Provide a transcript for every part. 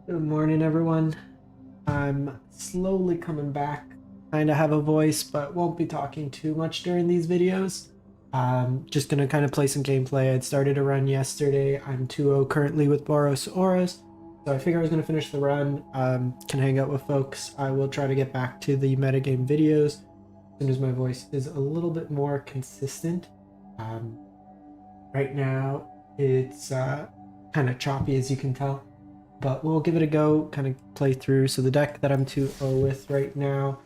Good morning, everyone. I'm slowly coming back. Kinda have a voice, but won't be talking too much during these videos. Just gonna kind of play some gameplay. I'd started a run yesterday. I'm 2-0 currently with Boros Auras. So I figure I was gonna finish the run. Can hang out with folks. I will try to get back to the metagame videos as soon as my voice is a little bit more consistent. Right now, it's kind of choppy, as you can tell. But we'll give it a go, kind of play through. So the deck that I'm 2-0 with right now,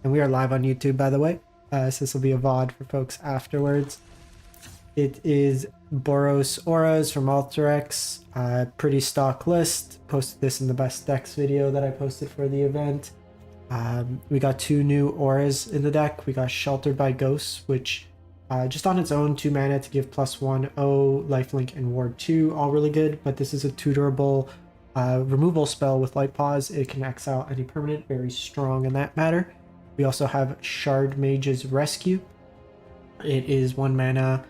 and we are live on YouTube, by the way, so this will be a VOD for folks afterwards. It is Boros Auras from Alteryx, pretty stock list. Posted this in the best decks video that I posted for the event. We got two new auras in the deck. We got Sheltered by Ghosts, which just on its own, 2 mana to give +1/0, lifelink, and ward 2, all really good. But this is a tutorable removal spell with Light Pause. It can exile any permanent, very strong in that matter. We also have Shard Mage's Rescue. It is 1 mana,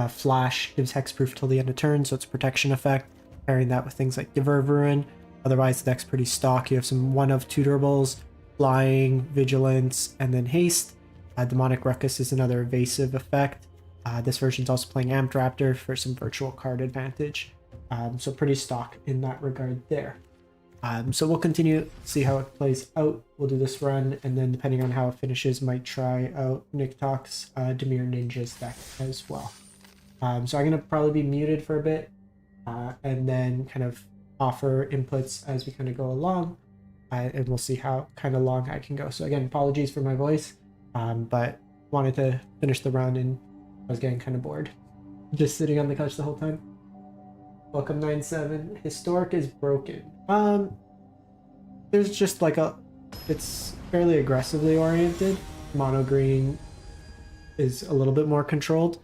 flash, gives hexproof till the end of turn, so it's a protection effect. Pairing that with things like Giver of Ruin. Otherwise, the deck's pretty stock. You have some 1 of tuturables, Flying, Vigilance, and then Haste. Demonic Ruckus is another evasive effect. This version's also playing Amped Raptor for some virtual card advantage. So pretty stock in that regard there. So we'll continue, see how it plays out. We'll do this run, and then depending on how it finishes, might try out Nick Talk's Demir Ninja's deck as well. So I'm going to probably be muted for a bit, and then kind of offer inputs as we kind of go along, and we'll see how kind of long I can go. So again, apologies for my voice, but wanted to finish the run, and I was getting kind of bored just sitting on the couch the whole time. Welcome 9-7. Historic is broken. There's just like it's fairly aggressively oriented. Mono green is a little bit more controlled.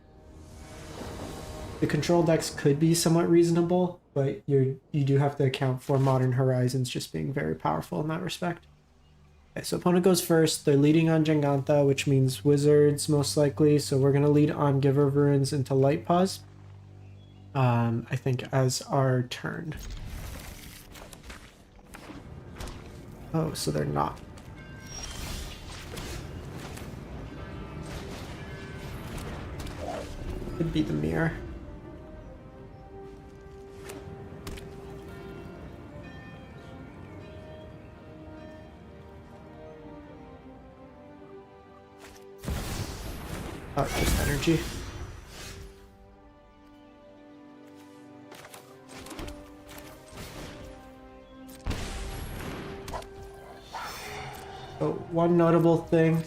The control decks could be somewhat reasonable, but you do have to account for Modern Horizons just being very powerful in that respect. Okay, so opponent goes first. They're leading on Jangantha, which means wizards most likely. So we're gonna lead on Giver of Ruins into Light Pause. I think as our turn. Oh, so they're not. Could be the mirror. Oh, just energy. So one notable thing,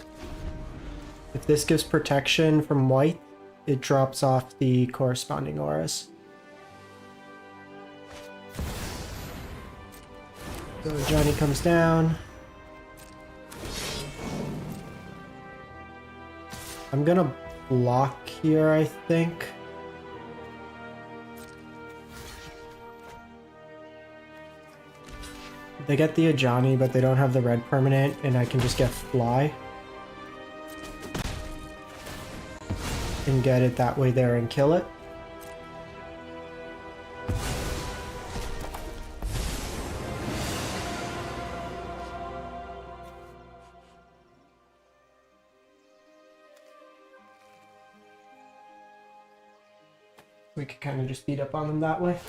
if this gives protection from white, it drops off the corresponding auras. So Johnny comes down. I'm gonna block here, I think. They get the Ajani, but they don't have the red permanent, and I can just get Fly. And get it that way there and kill it. We could kind of just beat up on them that way.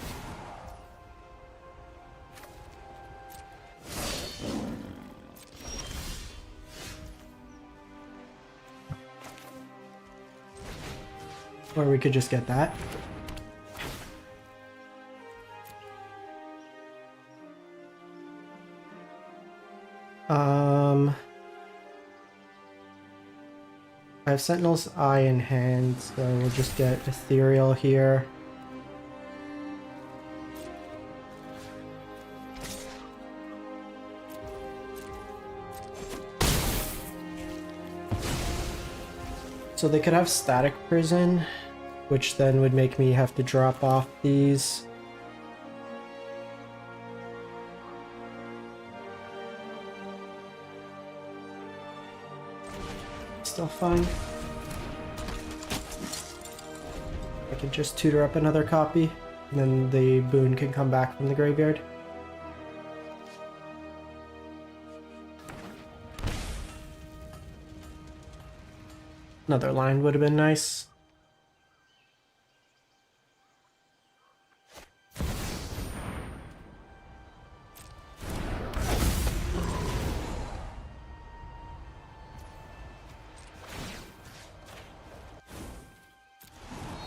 Or we could just get that. I have Sentinel's Eye in hand, so we'll just get Ethereal here. So they could have Static Prison, which then would make me have to drop off these. Still fine. I could just tutor up another copy, and then the boon can come back from the graveyard. Another line would have been nice.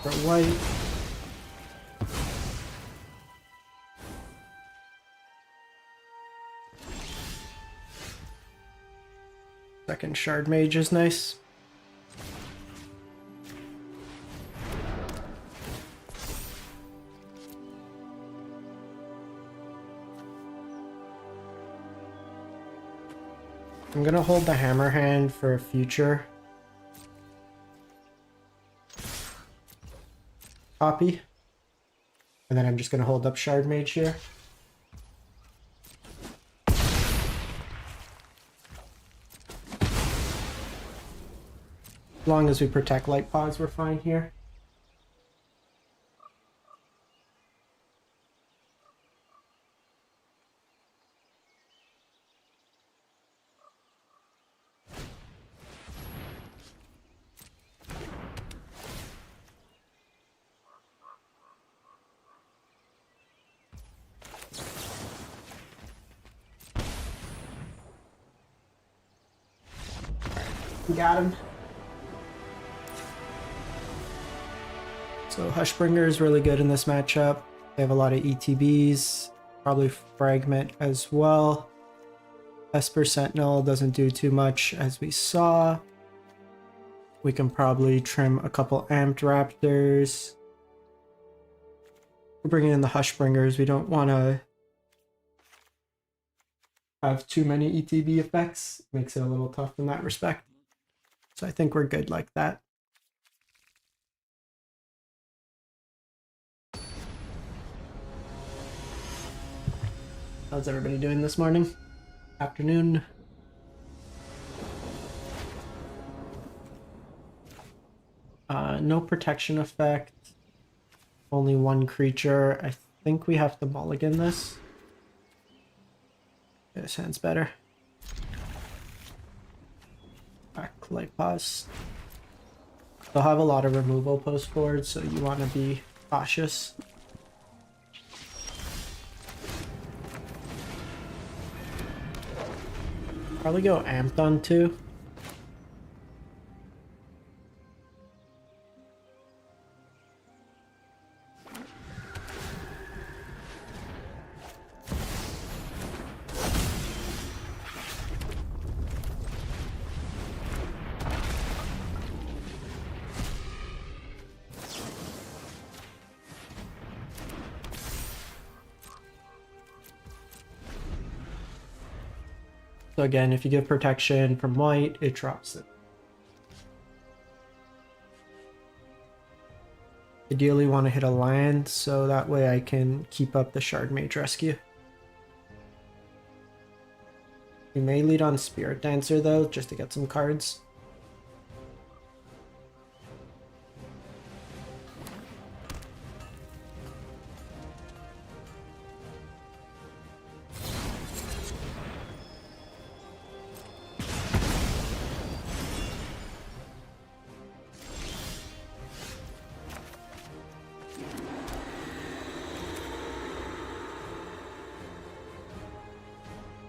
For white. Second Shard Mage is nice. I'm gonna hold the Hammer Hand for a future copy. And then I'm just gonna hold up Shard Mage here. As long as we protect Light Paws, we're fine here. We got him. So Hushbringer is really good in this matchup. They have a lot of ETBs, probably Fragment as well. Esper Sentinel doesn't do too much, as we saw. We can probably trim a couple Amped Raptors. We're bringing in the Hushbringers. We don't want to have too many ETB effects. Makes it a little tough in that respect. So I think we're good like that. How's everybody doing this morning? Afternoon? No protection effect. Only one creature. I think we have to mulligan this. This hand's better. Back Light Paws. They'll have a lot of removal post board, so you want to be cautious. Probably go Amped on too. So again, if you give protection from white, it drops it. Ideally want to hit a land, so that way I can keep up the Shard Mage rescue. We may lead on Spirit Dancer though, just to get some cards.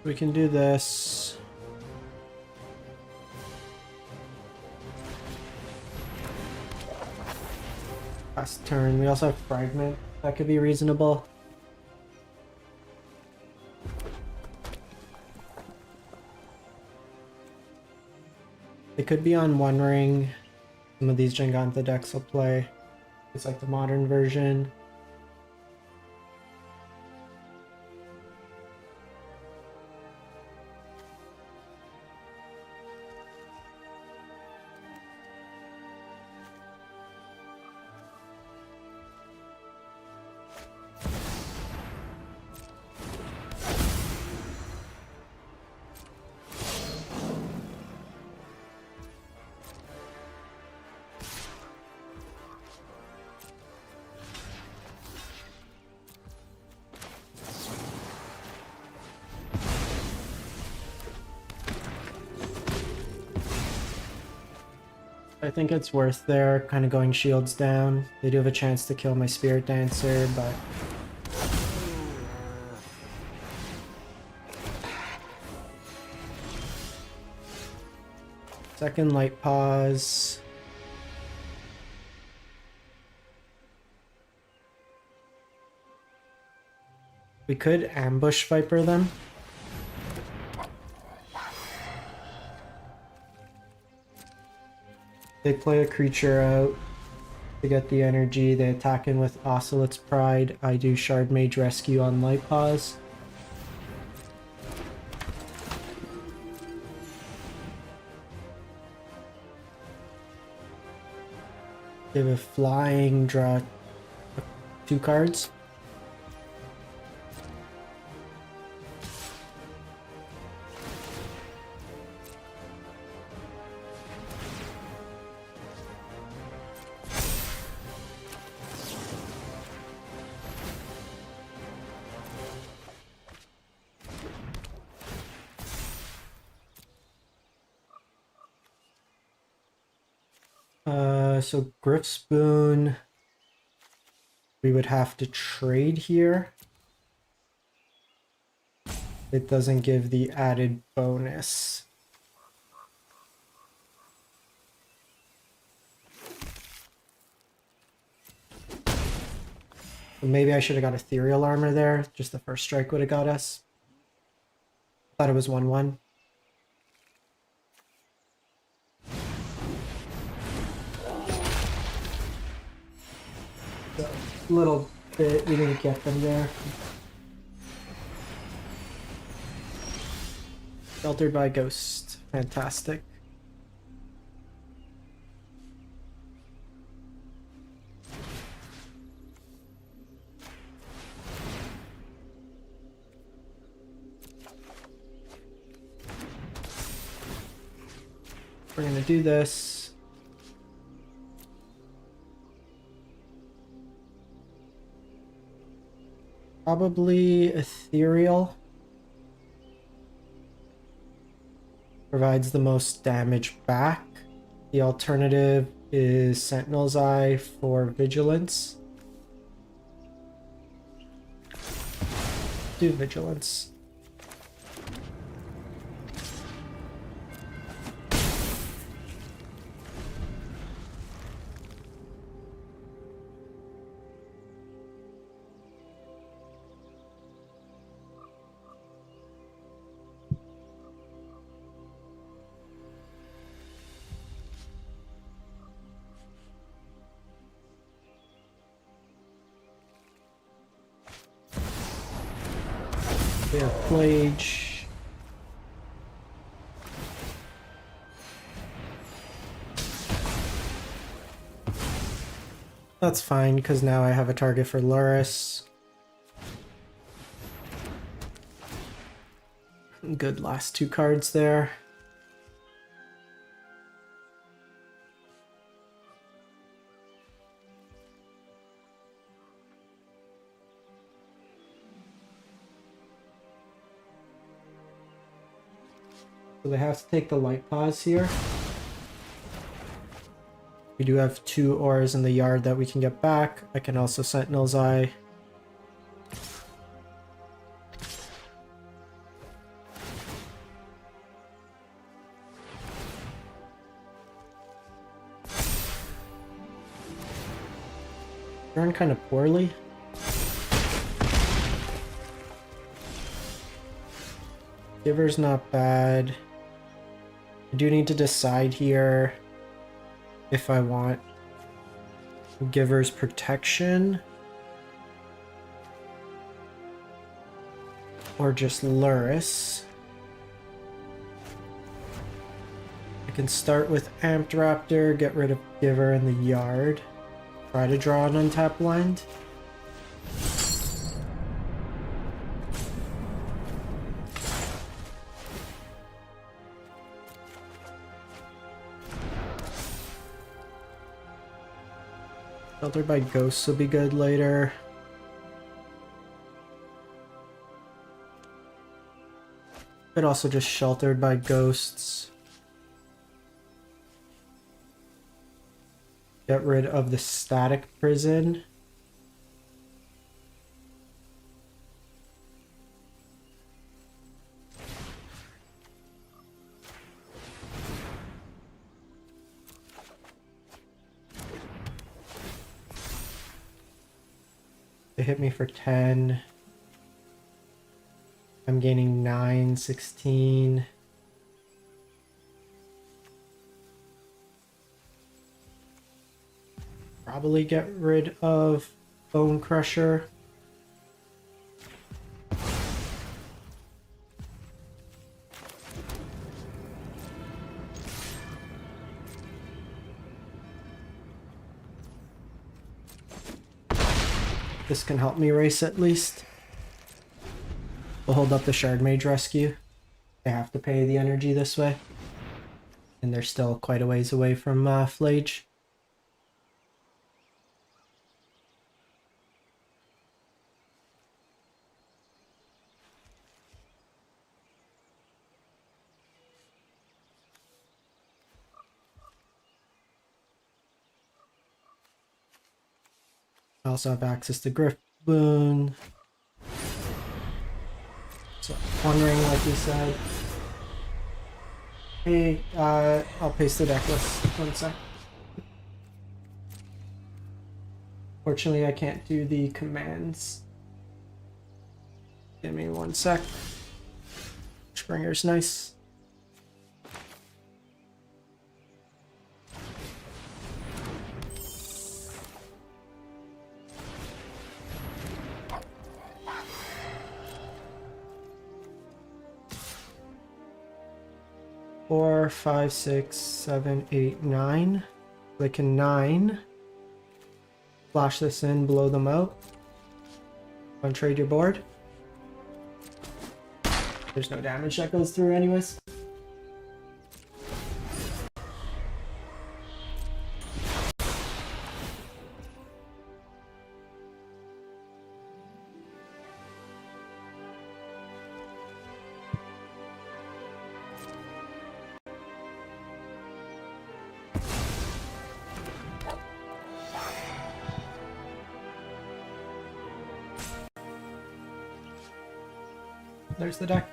We can do this. Last turn. We also have Fragment. That could be reasonable. They could be on One Ring. Some of these Giganta decks will play. It's like the modern version. I think it's worth there, kind of going shields down. They do have a chance to kill my Spirit Dancer, but... Second Light Pause. We could ambush Viper them. They play a creature out to get the energy. They attack in with Ocelote's Pride. I do Shard Mage Rescue on Light Pause. Give a flying, draw 2 cards. So Griff Spoon, we would have to trade here. It doesn't give the added bonus. Maybe I should have got Ethereal Armor there. Just the first strike would have got us. Thought it was 1-1. A little bit, we didn't get them there. Sheltered by Ghost. Fantastic. We're gonna do this. Probably Ethereal. Provides the most damage back. The alternative is Sentinel's Eye for Vigilance. Do Vigilance. We have Plage. That's fine, because now I have a target for Luris. Good last 2 cards there. So they have to take the Light Pause here. We do have 2 ores in the yard that we can get back. I can also Sentinel's Eye. Run kind of poorly. Giver's not bad. I do need to decide here if I want Giver's Protection or just Luris. I can start with Amped Raptor, get rid of Giver in the yard, try to draw an untapped land. Sheltered by Ghosts will be good later. Could also just Sheltered by Ghosts. Get rid of the static prison. They hit me for 10. I'm gaining 9, 16. Probably get rid of Bone Crusher. This can help me race at least. We'll hold up the Shard Mage Rescue. They have to pay the energy this way. And they're still quite a ways away from Flage. I also have access to Griff Boon. So, wondering, like you said. Hey, I'll paste the deck list. 1 sec. Fortunately, I can't do the commands. Give me 1 sec. Springer's nice. Four, 5, 6, 7, 8, 9. Click in 9. Flash this in, blow them out. Untrade your board. There's no damage that goes through anyways. There's the deck.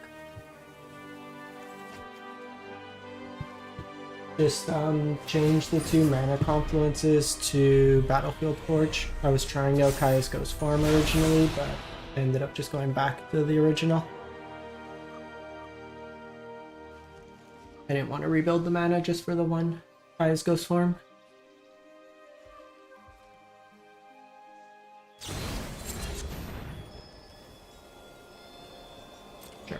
Just change the 2 mana confluences to Battlefield Forge. I was trying out Kaya's Ghost Farm originally, but I ended up just going back to the original. I didn't want to rebuild the mana just for the 1 Kaya's Ghost Farm. Sure.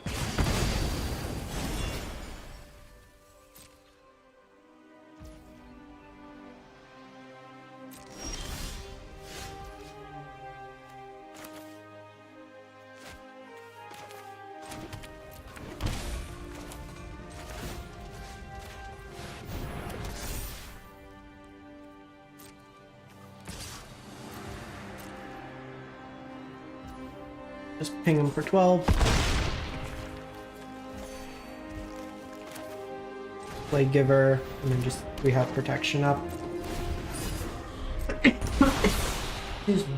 Just ping him for 12. Play Giver, and then just we have protection up. Excuse me.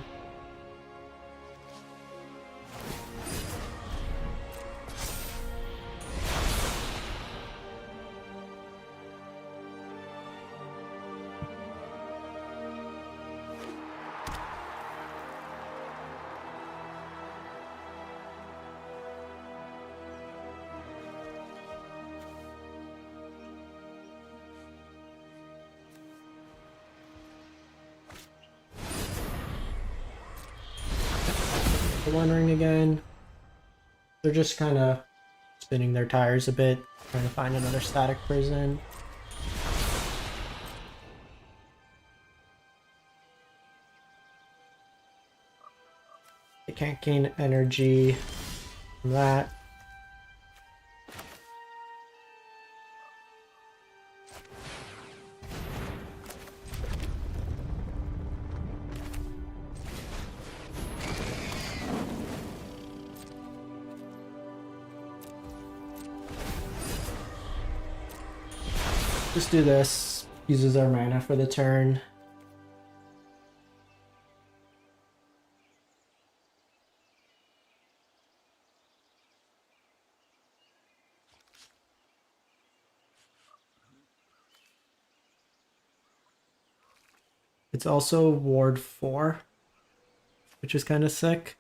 The One Ring again. They're just kind of spinning their tires a bit, trying to find another static prison. They can't gain energy from that. Just do this. Uses our mana for the turn. It's also Ward 4, which is kind of sick.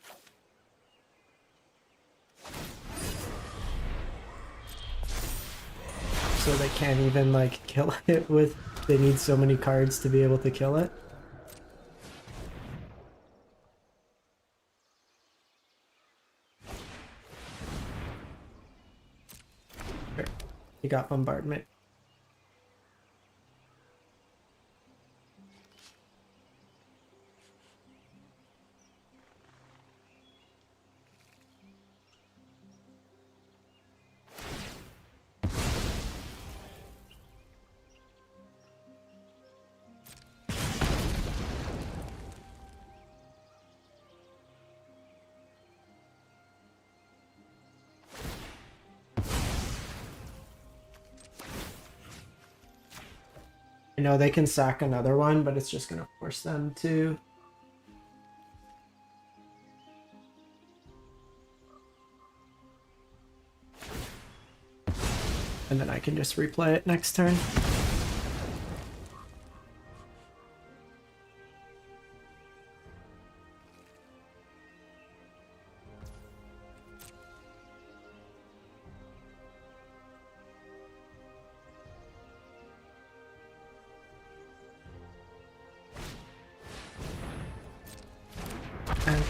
So they can't even like kill it with, they need so many cards to be able to kill it. Sure. You got bombardment. I know they can sack another one, but it's just gonna force them to. And then I can just replay it next turn.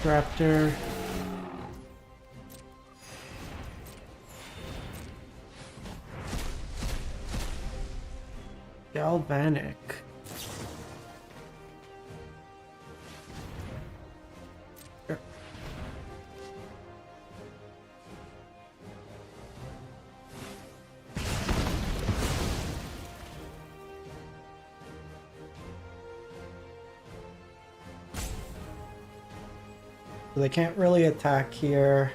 Raptor. Galvanic. Sure. So they can't really attack here.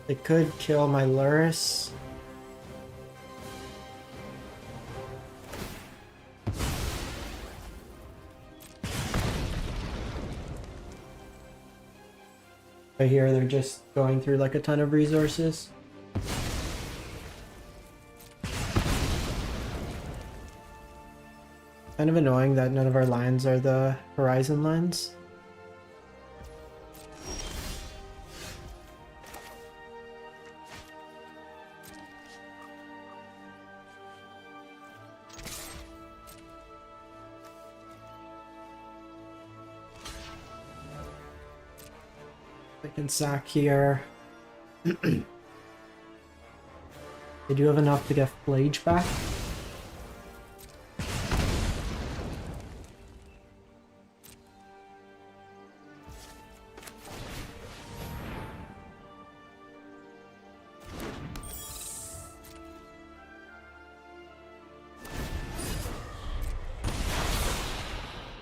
They could kill my Luris. But here they're just going through like a ton of resources. Kind of annoying that none of our lines are the horizon lines. I can sack here. They do have enough to get Flage back.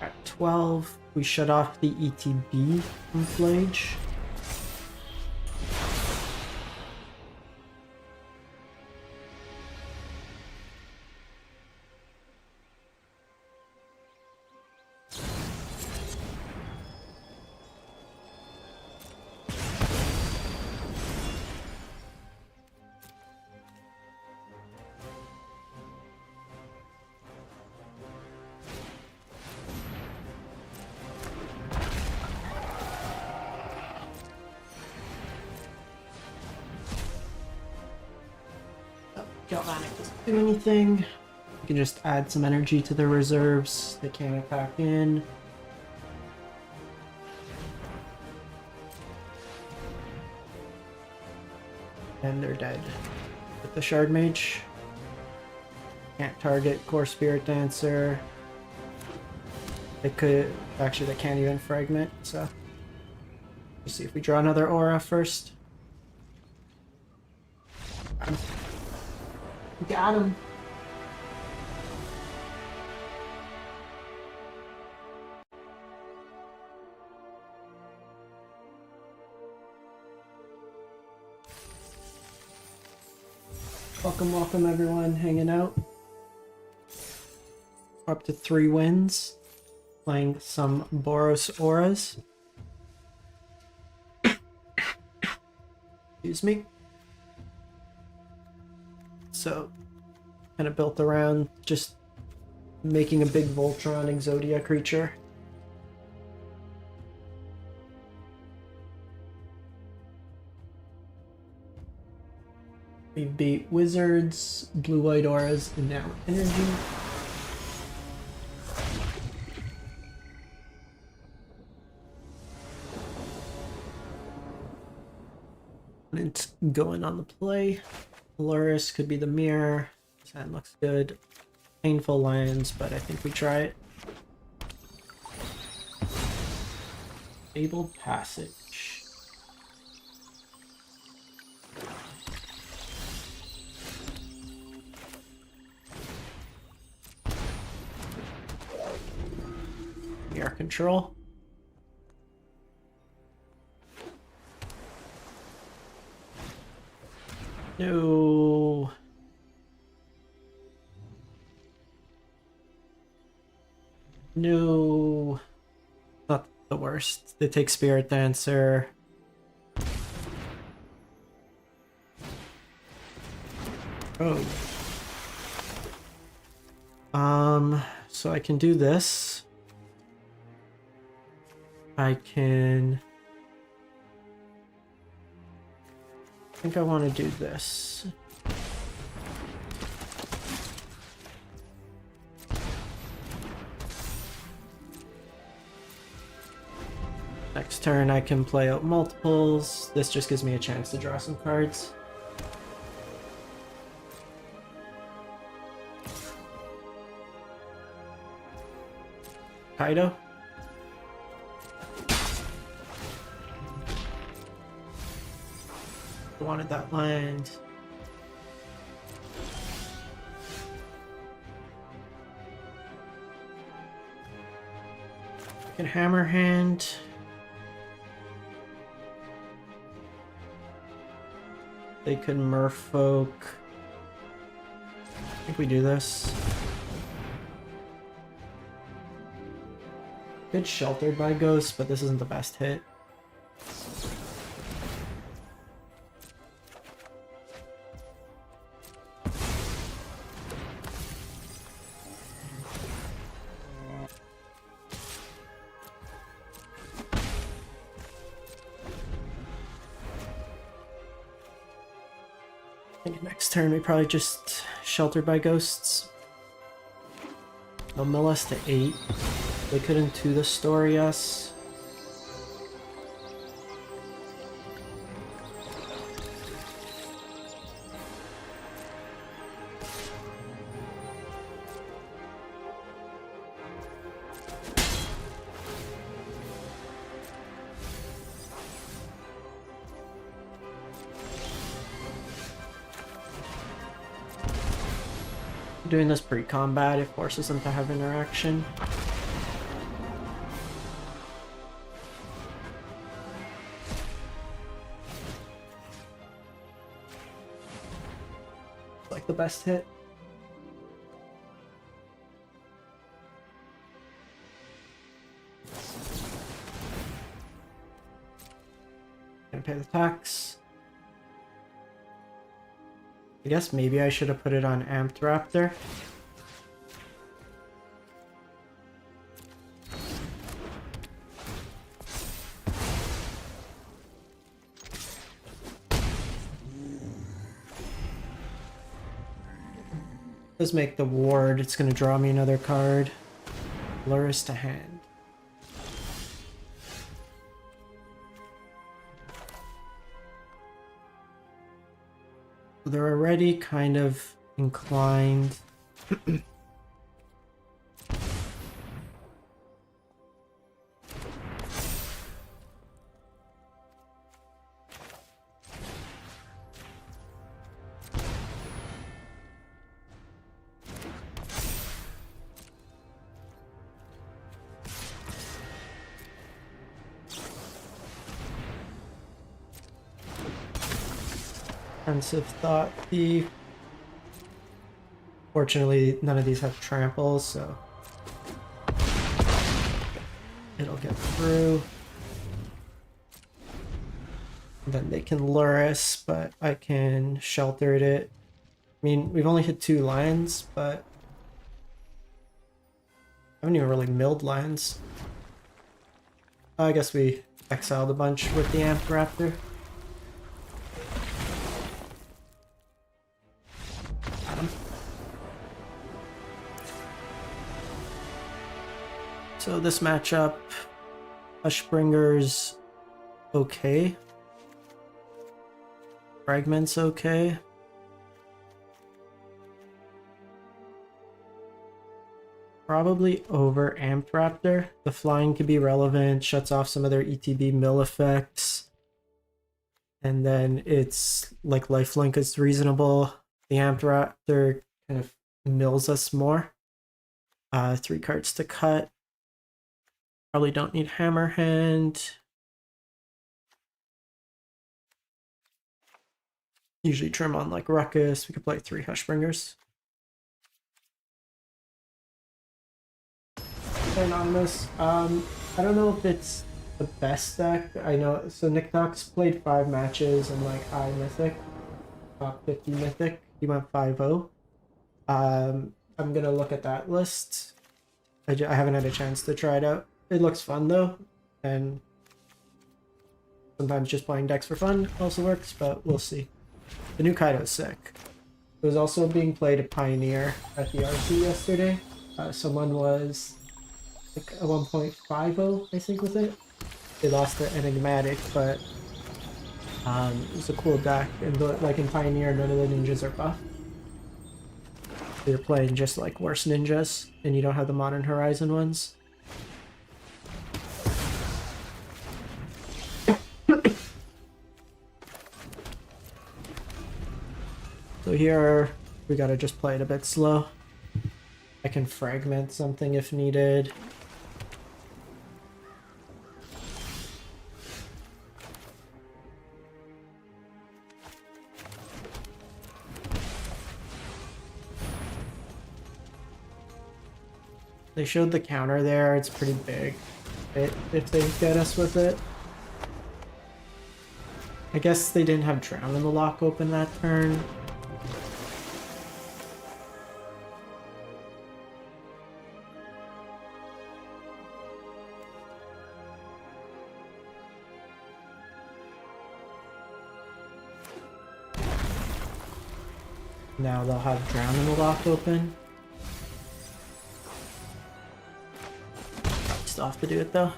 At 12, we shut off the ETB from Flage. Galvanic doesn't do anything. You can just add some energy to the reserves. They can't attack in. And they're dead. With the Shard Mage. Can't target Core Spirit Dancer. They could... Actually, they can't even fragment, so... Let's see if we draw another aura first. Got him. Welcome everyone hanging out. Up to 3 wins. Playing some Boros auras. Excuse me. So, kind of built around just making a big Voltron Exodia creature We beat Wizards, Blue-White Auras, and now Energy. It's going on the play. Loris could be the mirror. This hand looks good. Painful lines, but I think we try it. Fabled Passage. Mirror control. No. No. Not the worst. They take Spirit Dancer. Oh. So I can do this. I think I want to do this. Next turn I can play out multiples. This just gives me a chance to draw some cards. Kaido. I wanted that land. I can hammer hand. They could merfolk. I think we do this. Good sheltered by ghosts, but this isn't the best hit. I think next turn we probably just sheltered by ghosts. They'll mill us to 8. They couldn't do the story us. Doing this pre-combat, it forces them to have interaction. Like the best hit. Gonna pay the tax. I guess maybe I should have put it on Amped Raptor. Let's make the ward. It's going to draw me another card. Luris to hand. They're already kind of inclined. Pensive Thought Thief. Fortunately, none of these have tramples, so it'll get through. Then they can lure us, but I can shelter it. I mean, we've only hit 2 lines, but I haven't even really milled lines. I guess we exiled a bunch with the Amped Raptor. So this matchup, Hushbringer's okay. Fragment's okay. Probably over Amped Raptor. The flying could be relevant, shuts off some of their ETB mill effects. And then it's like lifelink is reasonable. The Amped Raptor kind of mills us more. 3 cards to cut. Probably don't need Hammerhand. Usually trim on like Ruckus. We could play 3 Hushbringers. Anonymous. I don't know if it's the best deck. I know, so Nick Knox played 5 matches in like high mythic, top 50 mythic. He went 5-0. I'm gonna look at that list. I haven't had a chance to try it out. It looks fun though, and sometimes just playing decks for fun also works, but we'll see. The new Kaido's sick. It was also being played at Pioneer at the RC yesterday. Someone was like a 1.50, I think, with it. They lost their Enigmatic, but it was a cool deck. And like in Pioneer, none of the ninjas are buffed. You're playing just like worse ninjas, and you don't have the Modern Horizon ones. So here, we gotta just play it a bit slow. I can fragment something if needed. They showed the counter there, it's pretty big if they get us with it. I guess they didn't have Drown in the lock open that turn. Now they'll have Drown in the lock open. Still have to do it though.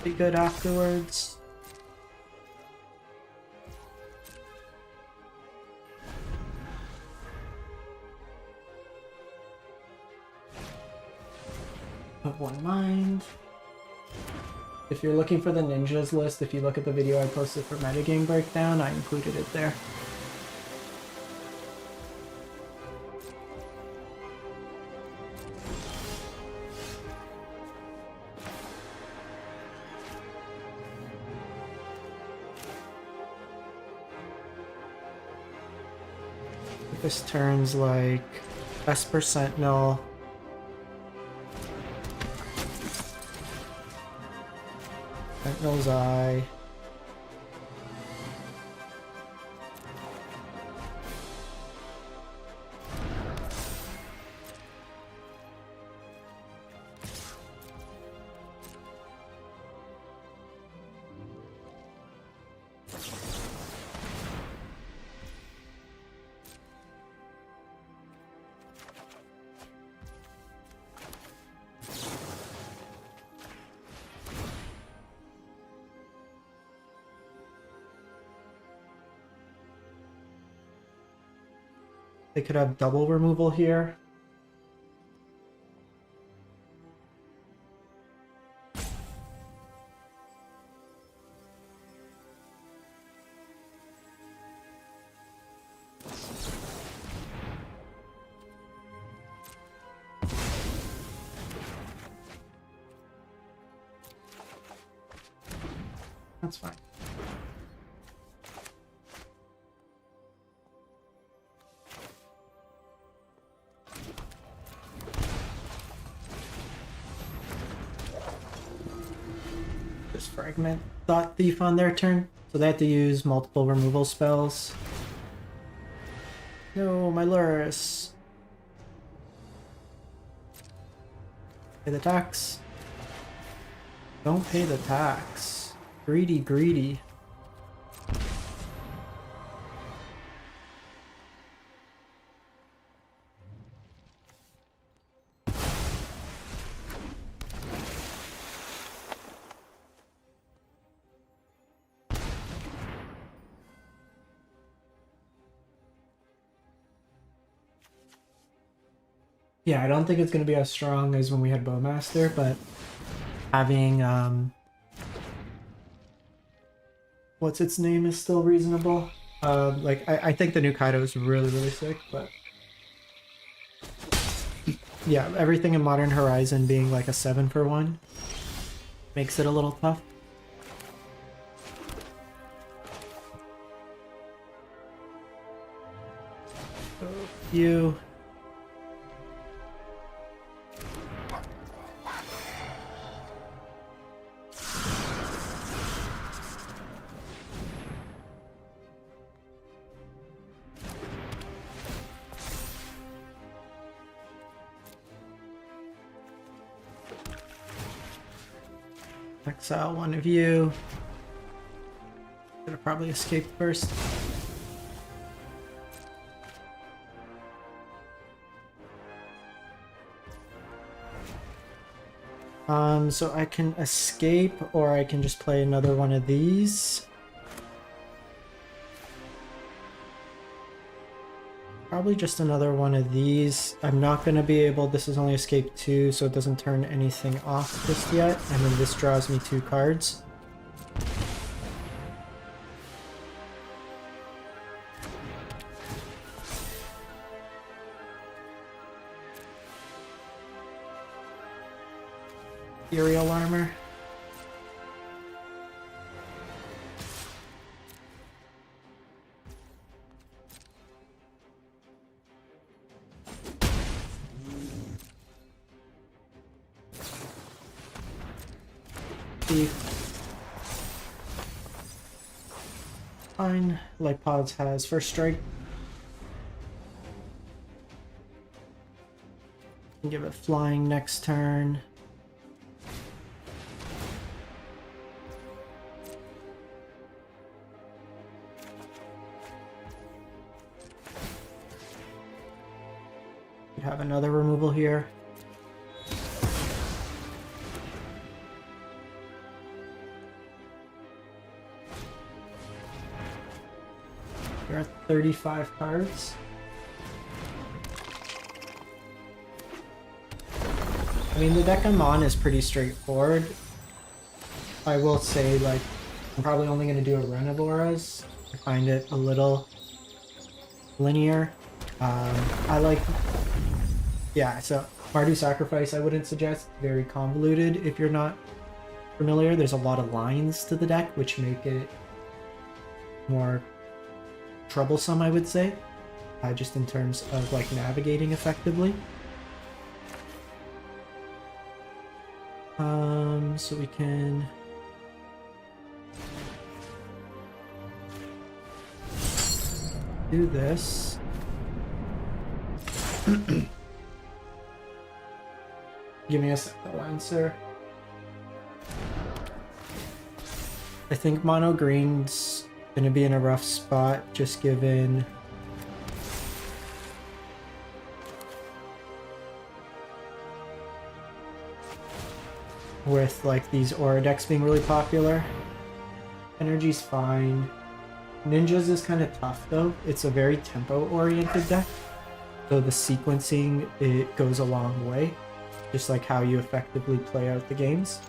Be good afterwards. Of one mind. If you're looking for the ninjas list, if you look at the video I posted for Metagame Breakdown, I included it there. This turns like Esper Sentinel. Sentinel's Eye. They could have double removal here. That's fine. just fragment Thought Thief on their turn, so they have to use multiple removal spells. No, my Luris. Pay the tax. Don't pay the tax. Greedy, greedy. Yeah, I don't think it's going to be as strong as when we had Bowmaster, but having, what's its name is still reasonable. Like, I think the new Kaido is really, really sick, but yeah, everything in Modern Horizon being like a 7 for 1 makes it a little tough. So, you... Exile one of you. Should have probably escaped first. So I can escape, or I can just play another one of these. Probably just another one of these. I'm not going to be able... This is only escape 2, so it doesn't turn anything off just yet. And then this draws me 2 cards. Ethereal armor. Fine. Lipods has first strike. Can give it flying next turn. Have another removal here. There are 35 cards. I mean, the deck I'm on is pretty straightforward. I will say, like, I'm probably only going to do a run of auras. I find it a little linear. I like... Yeah, so Mardu Sacrifice I wouldn't suggest. Very convoluted if you're not familiar. There's a lot of lines to the deck, which make it more troublesome, I would say. Just in terms of like navigating effectively. So we can... do this. Give me a sec, I'll answer. I think mono green's gonna be in a rough spot, just given with like these aura decks being really popular. Energy's fine. Ninjas is kind of tough though. It's a very tempo oriented deck, so the sequencing, it goes a long way. Just like how you effectively play out the games.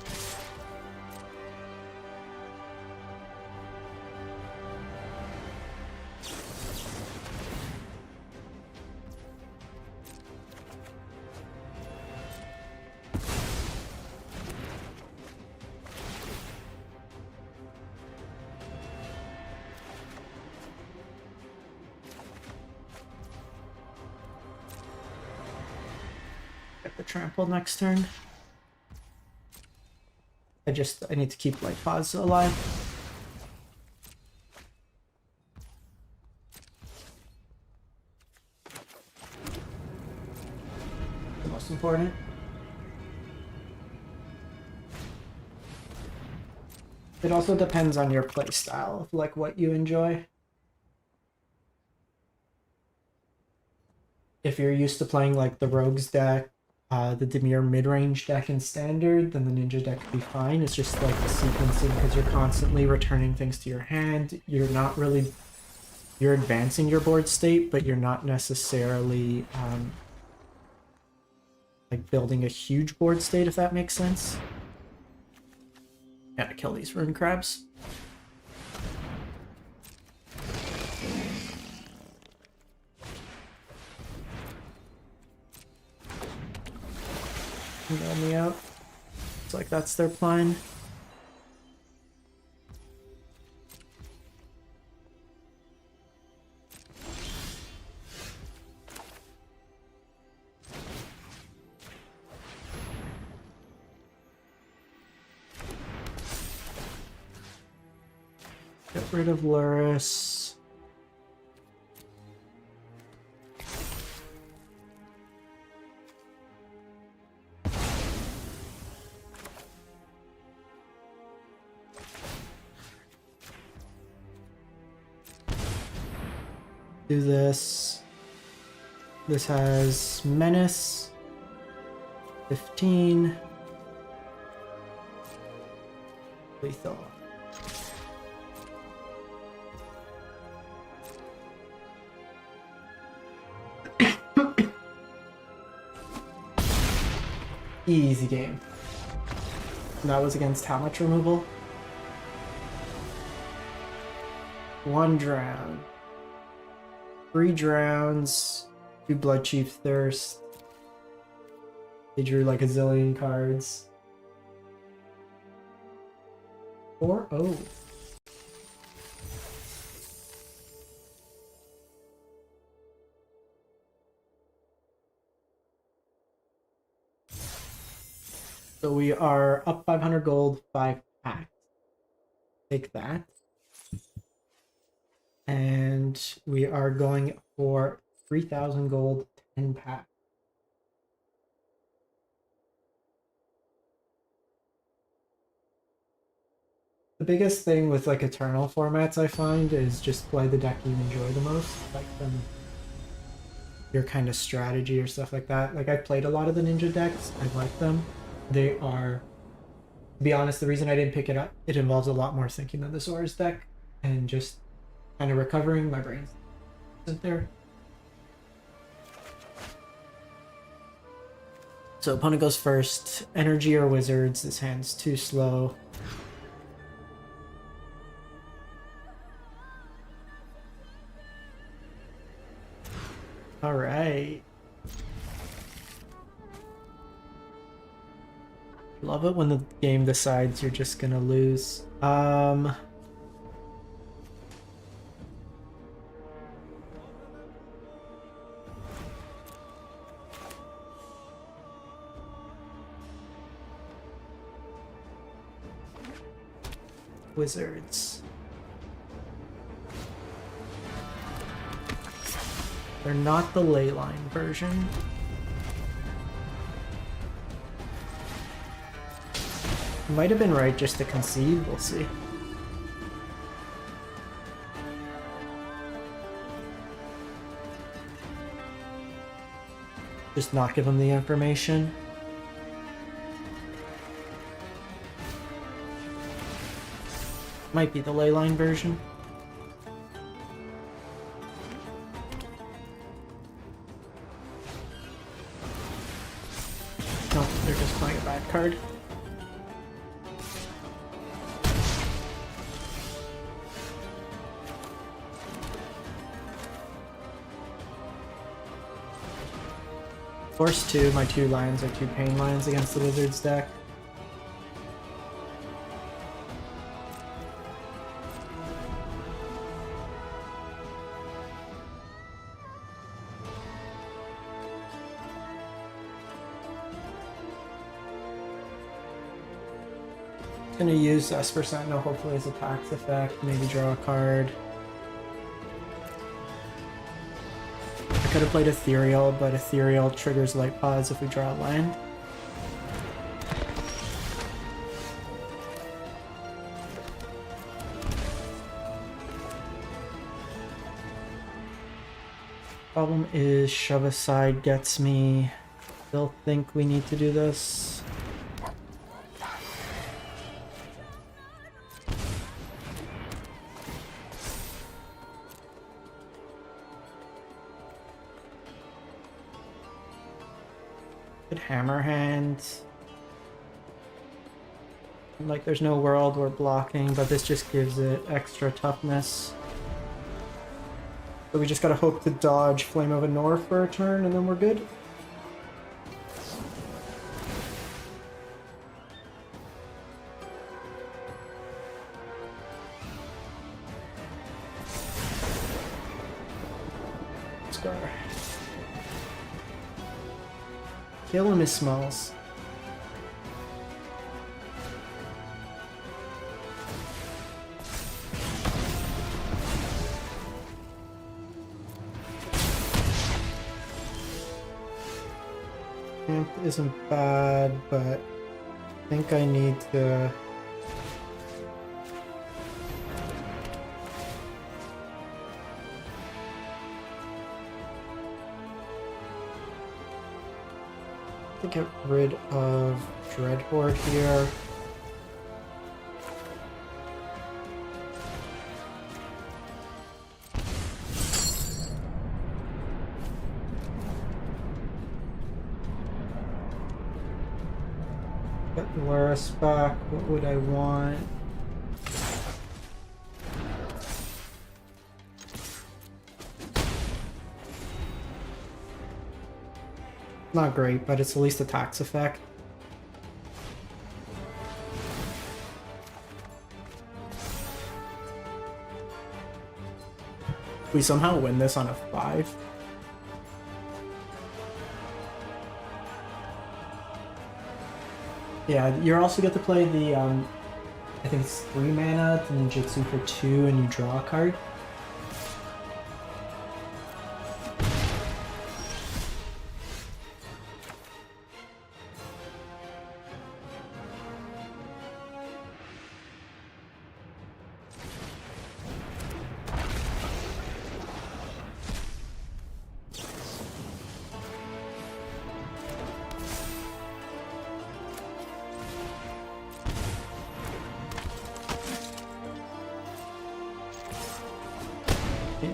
Get the trample next turn. I need to keep light pause alive. The most important. It also depends on your play style, like what you enjoy. If you're used to playing like the Rogues deck, the Dimir mid-range deck in Standard, then the Ninja deck could be fine. It's just like the sequencing, because you're constantly returning things to your hand. You're not really... You're advancing your board state, but you're not necessarily like building a huge board state, if that makes sense. Gotta kill these rune crabs. Bail me out. Looks like that's their plan. Get rid of Luris. Do this. This has Menace. 15. Lethal. Easy game. And that was against how much removal? 1 drown. 3 drowns. 2 Blood Chief Thirst. They drew like a zillion cards. 4-0. So we are up 500 gold, 5 packs. Take that. And we are going for 3,000 gold, 10 packs. The biggest thing with like Eternal formats I find is just play the deck you enjoy the most, like your kind of strategy or stuff like that. Like I've played a lot of the Ninja decks, I like them. They are, to be honest, the reason I didn't pick it up, it involves a lot more thinking than the Swords deck, and just kind of recovering. My brain isn't there. So opponent goes first. Energy or Wizards. This hand's too slow. All right. Love it when the game decides you're just gonna lose. Wizards. They're not the Leyline version. Might have been right just to concede, we'll see. Just not give them the information. Might be the Leyline version. No, they're just playing a bad card. Force 2, my 2 lands are 2 pain lands against the Wizards deck. Gonna use Esper Sentinel hopefully as a tax effect, maybe draw a card. I could have played Ethereal, but Ethereal triggers Light Pause if we draw a land. Problem is, Shove Aside gets me. Still think we need to do this. Good hammer hand. Like there's no world we're blocking, but this just gives it extra toughness. So we just gotta hope to dodge Flame of a North for a turn and then we're good. Scar. Kill him, his smells. Amp isn't bad, but I think I need to... get rid of Dreadhorde here. Get Laris back. What would I want? Not great, but it's at least a tax effect. We somehow win this on a 5. Yeah, you also get to play the, I think it's 3 mana to Ninjutsu for 2 and you draw a card.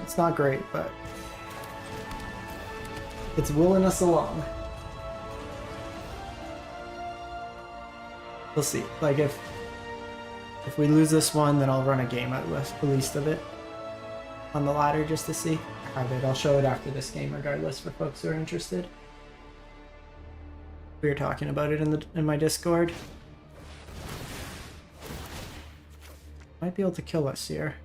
It's not great, but it's willing us along. We'll see. Like if we lose this one, then I'll run a game at least of it on the ladder just to see. I have it. I'll show it after this game, regardless, for folks who are interested. We were talking about it in my Discord. Might be able to kill us here.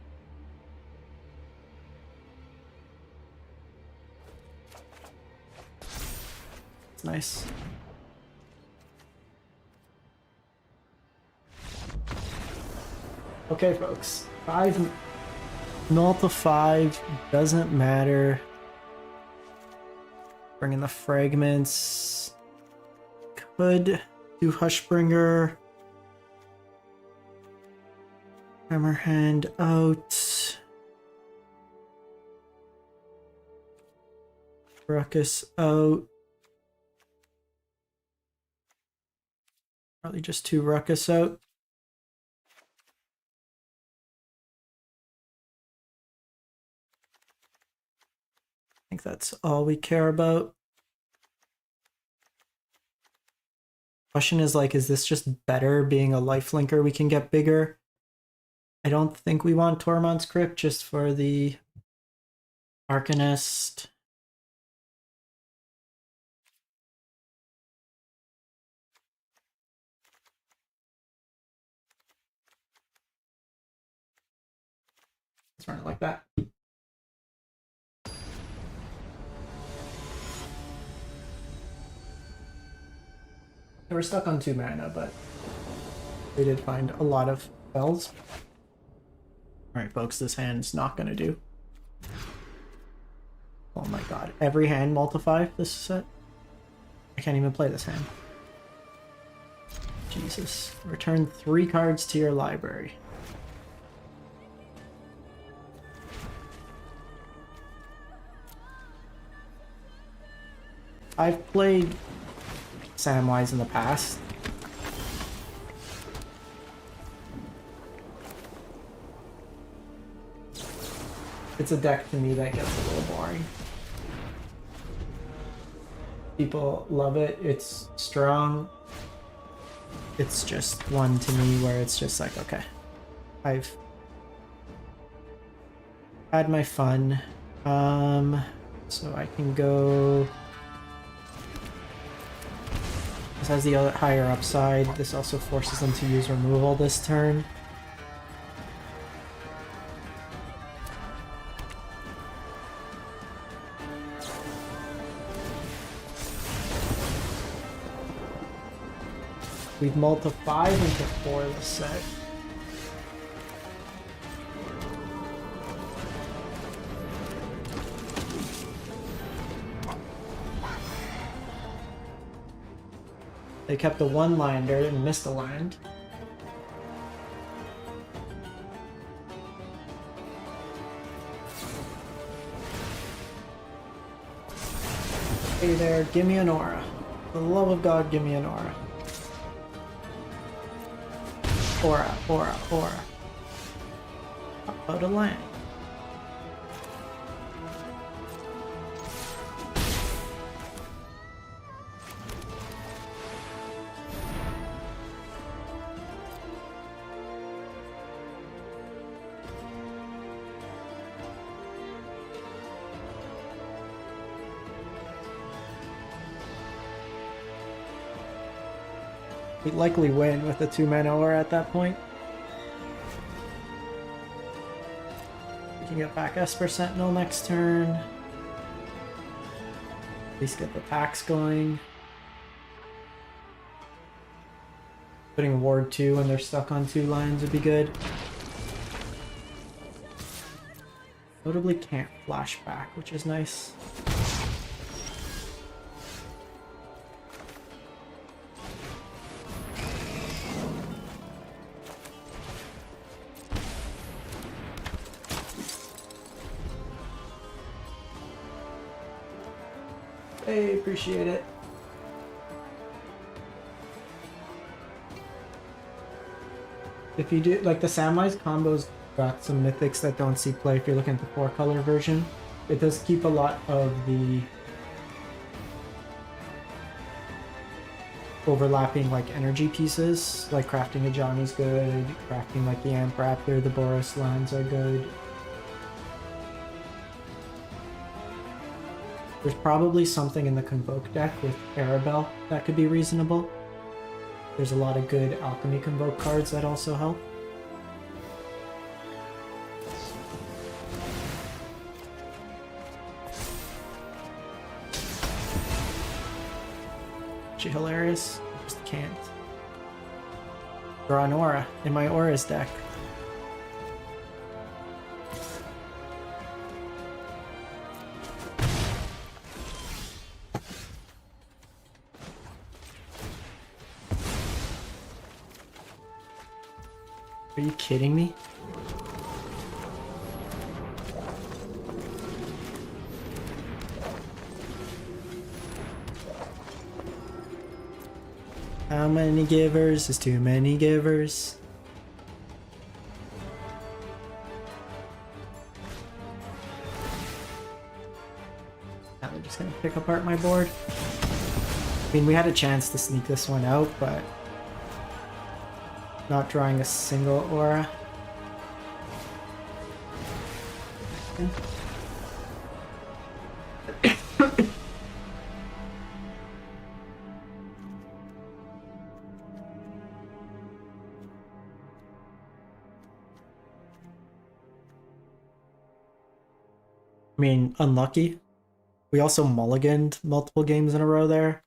It's nice. Okay, folks. 5 null to 5 doesn't matter. Bring in the fragments. Could do Hushbringer. Hammerhand out. Ruckus out. Probably just 2 Ruckus out. I think that's all we care about. Question is like, is this just better being a lifelinker? We can get bigger. I don't think we want Tormod's Crypt just for the Arcanist. Let's run it like that. We're stuck on 2 mana, but We did find a lot of spells. Alright folks, this hand's not gonna do. Oh my god, every hand multiply this set? I can't even play this hand. Jesus. Return 3 cards to your library. I've played Samwise in the past. It's a deck to me that gets a little boring. People love it, it's strong. It's just one to me where it's just like, okay, I've had my fun. So I can go... This has the other higher upside. This also forces them to use removal this turn. We've multiplied into 4 this set. They kept the 1-lander and missed a land. Hey there, give me an aura. For the love of God, give me an aura. Aura, aura, aura. Out of land. We'd likely win with a 2-mana aura at that point. We can get back Esper Sentinel next turn. At least get the packs going. Putting Ward 2 when they're stuck on 2 lines would be good. Notably can't flash back, which is nice. Hey, appreciate it. If you do, like the Samwise combo's got some mythics that don't see play if you're looking at the 4-color version. It does keep a lot of the overlapping like energy pieces, like crafting a Johnny's good, crafting like the Amp Raptor, the Boros lands are good. There's probably something in the Convoke deck with Arabelle that could be reasonable. There's a lot of good Alchemy Convoke cards that also help. Actually hilarious. I just can't. Draw an aura in my auras deck. Are you kidding me? How many givers is too many givers? Now they're just gonna pick apart my board. I mean, we had a chance to sneak this one out, but not drawing a single aura. I mean, unlucky. We also mulliganed multiple games in a row there.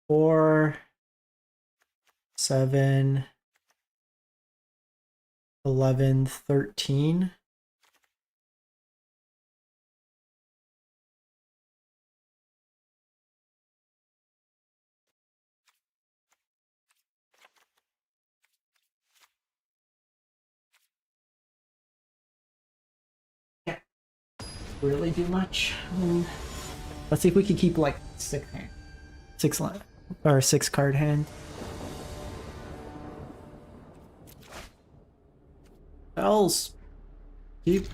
4, 7, 11, 13. Yeah, really do much. Let's see if we can keep like 6 hand, 6 line, or 6 card hand. Bells. Keep.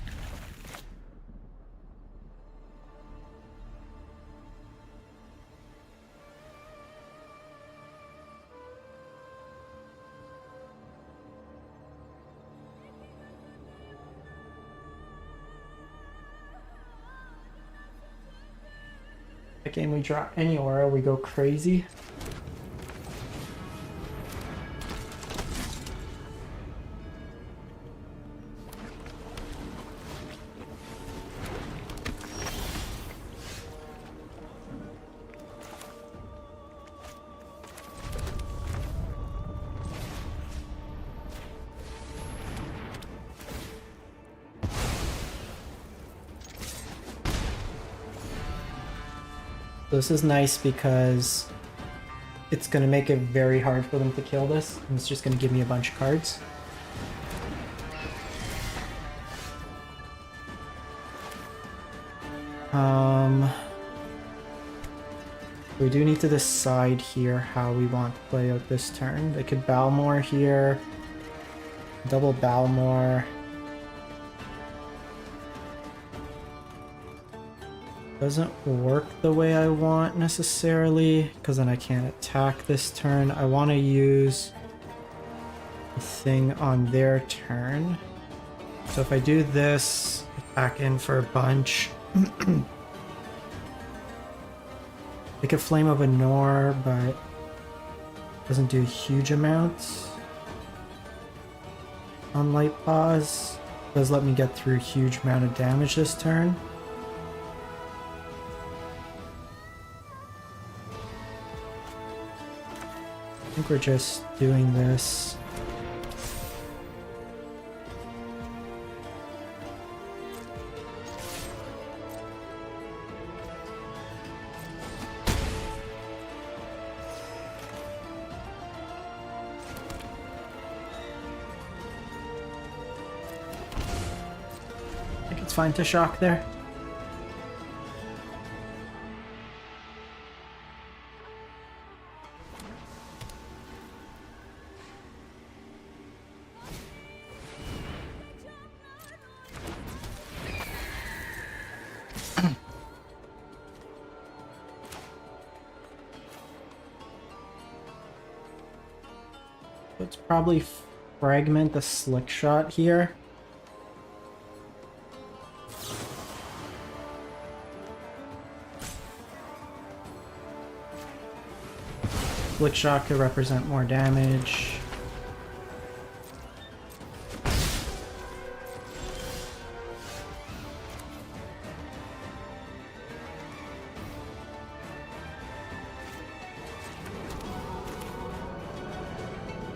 That game we draw any aura, we go crazy. This is nice because it's going to make it very hard for them to kill this, and it's just going to give me a bunch of cards. We do need to decide here how we want to play out this turn. They could Balmor here, double Balmor. Doesn't work the way I want necessarily, because then I can't attack this turn. I want to use a thing on their turn. So if I do this, attack in for a bunch. I could Flame of Anor, but doesn't do huge amounts. On Light Pause, does let me get through a huge amount of damage this turn. I think we're just doing this. I think it's fine to shock there. Let's probably fragment the Slick Shot here. Slick Shot could represent more damage.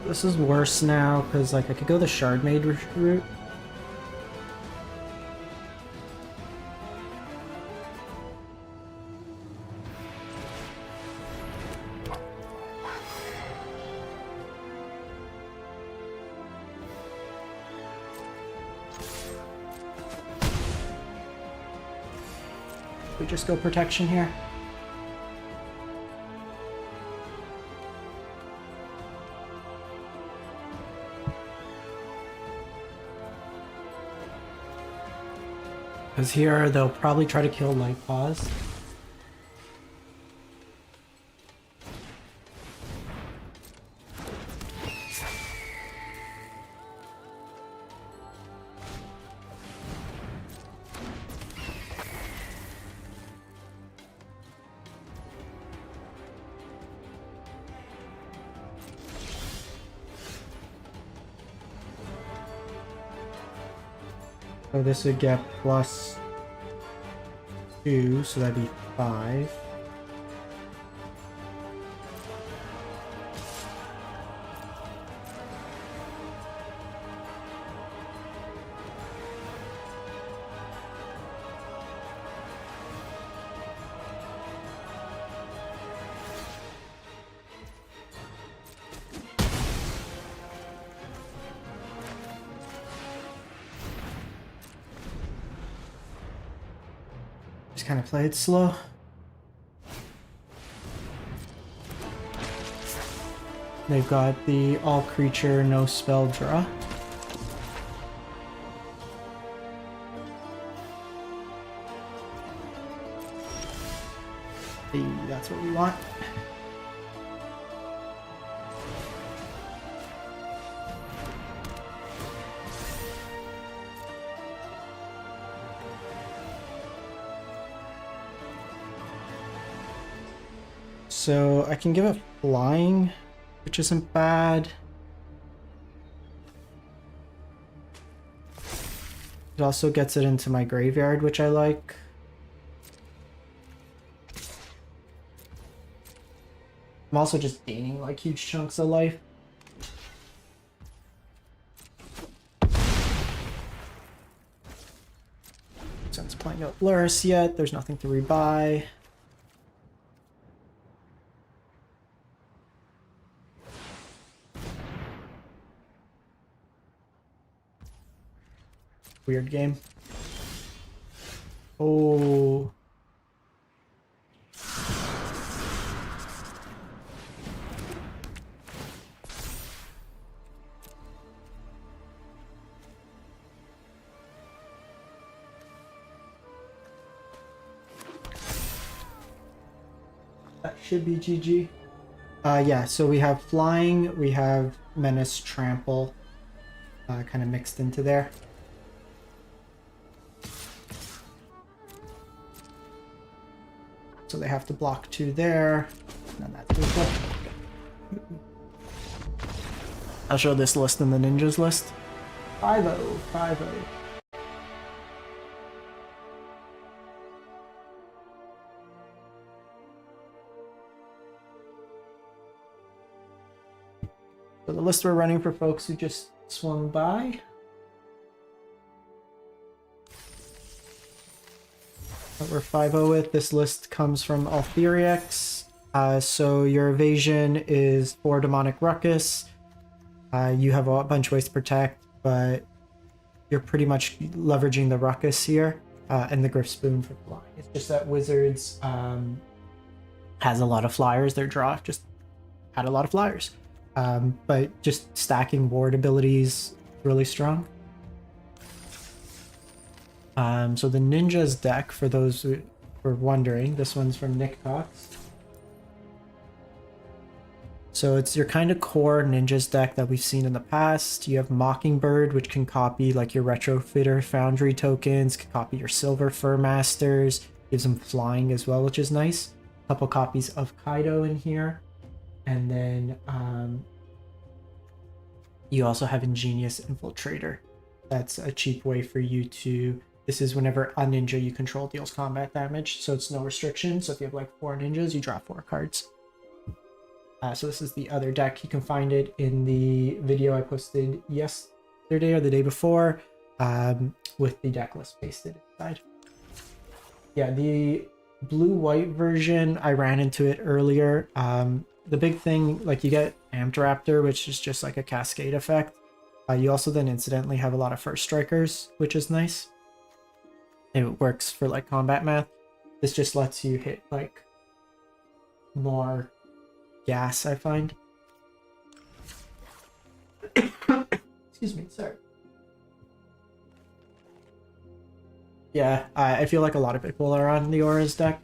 This is worse now, because like I could go the Shard Maid route. We just go protection here. Because here they'll probably try to kill Light Pause. So this would get +2, so that'd be 5. to kind of play it slow. They've got the all creature, no spell draw. That's what we want. So I can give it flying, which isn't bad. It also gets it into my graveyard, which I like. I'm also just gaining like huge chunks of life. Since playing out Boros yet, there's nothing to rebuy. Weird game. Oh. That should be GG. Yeah, so we have flying, we have menace, trample, kind of mixed into there. So they have to block 2 there, and then that's good. I'll show this list in the ninjas list. 5-0, 5-0. So the list we're running for folks who just swung by. What we're 5-0 with. This list comes from Altheriax. So your evasion is 4 Demonic Ruckus. You have a bunch of ways to protect, but you're pretty much leveraging the Ruckus here, and the Griff Spoon for flying. It's just that Wizards has a lot of flyers. Their draw just had a lot of flyers. But just stacking ward abilities really strong. So the Ninjas deck, for those who were wondering, this one's from Nick Cox. So it's your kind of core Ninjas deck that we've seen in the past. You have Mockingbird, which can copy like your Retrofitter Foundry tokens, can copy your Silver Fur Masters, gives them flying as well, which is nice. A couple copies of Kaido in here. And then you also have Ingenious Infiltrator. That's a cheap way for you to... This is whenever a ninja you control deals combat damage, so it's no restriction. So if you have like 4 ninjas, you draw 4 cards. So this is the other deck. You can find it in the video I posted yesterday or the day before, with the deck list pasted inside. Yeah, the blue-white version, I ran into it earlier. The big thing, like you get Amped Raptor, which is just like a cascade effect. You also then incidentally have a lot of First Strikers, which is nice. It works for like combat math. This just lets you hit like more gas, I find. Excuse me, sorry. Yeah, I feel like a lot of people are on the Auras deck.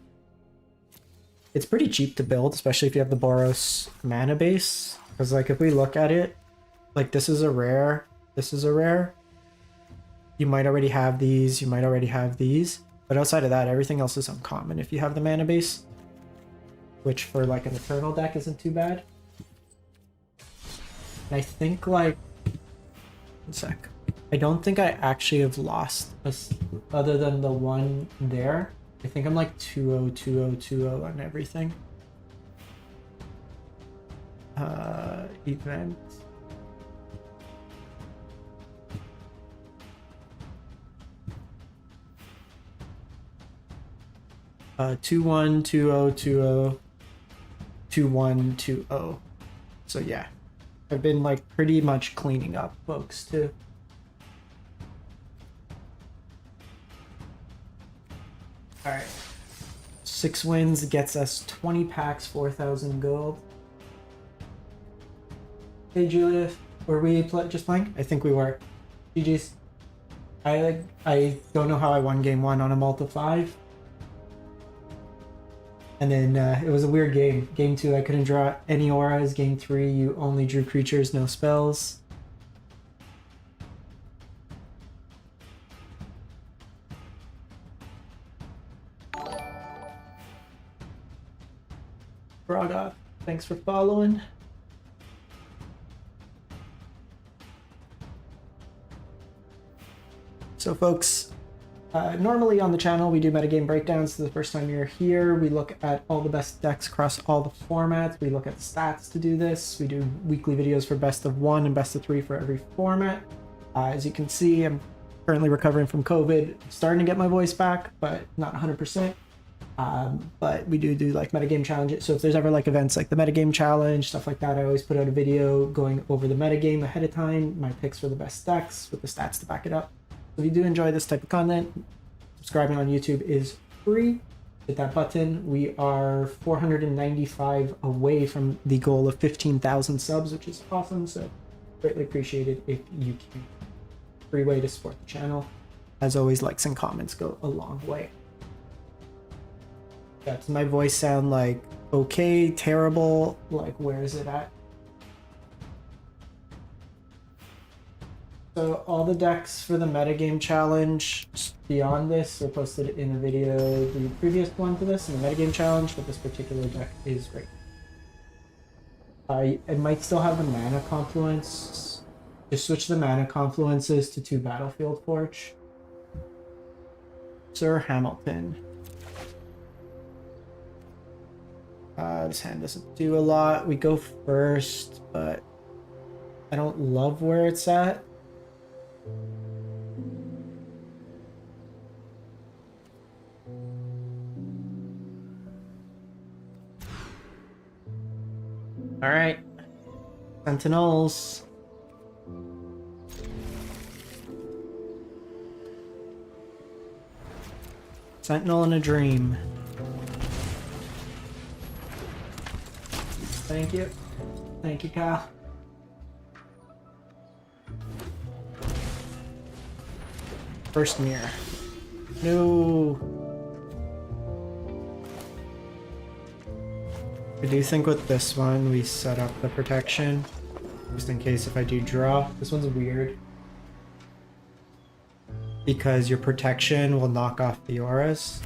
It's pretty cheap to build, especially if you have the Boros mana base. Because like if we look at it, like this is a rare, this is a rare. You might already have these, you might already have these. But outside of that, everything else is uncommon if you have the mana base. Which for like an Eternal deck isn't too bad. And I think like... One sec. I don't think I actually have lost, other than the one there. I think I'm like 2-0, 2-0, 2-0 on everything. Event. Uh, 2-1, 2-0, 2-0, 2-1, 2-0. So yeah, I've been like pretty much cleaning up folks too. All right. 6 wins gets us 20 packs, 4,000 gold. Hey Julia, were we just playing? I think we were. GG's. I don't know how I won game 1 on a mult of 5. And then it was a weird game. Game 2, I couldn't draw any auras. Game 3, you only drew creatures, no spells. Braga, thanks for following. So folks, normally on the channel we do metagame breakdowns. So the first time you're here, we look at all the best decks across all the formats. We look at stats to do this. We do weekly videos for best of 1 and best of 3 for every format. As you can see, I'm currently recovering from COVID. I'm starting to get my voice back, but not 100%. But we do like metagame challenges. So if there's ever like events like the metagame challenge, stuff like that, I always put out a video going over the metagame ahead of time, my picks for the best decks with the stats to back it up. If you do enjoy this type of content, subscribing on YouTube is free. Hit that button. We are 495 away from the goal of 15,000 subs, which is awesome. So greatly appreciated if you can. Free way to support the channel. As always, likes and comments go a long way. Does my voice sound like okay, terrible? Like, where is it at? So all the decks for the metagame challenge beyond this are posted in a video, the previous one to this, and the metagame challenge, but this particular deck is great. I might still have the mana confluence. Just switch the mana confluences to 2 Battlefield Forge. Sir Hamilton. This hand doesn't do a lot. We go first, but I don't love where it's at. All right, Sentinels. Sentinel in a dream. Thank you. Thank you, Kyle. First mirror. No. I do think with this one we set up the protection just in case if I do draw. This one's weird because your protection will knock off the auras.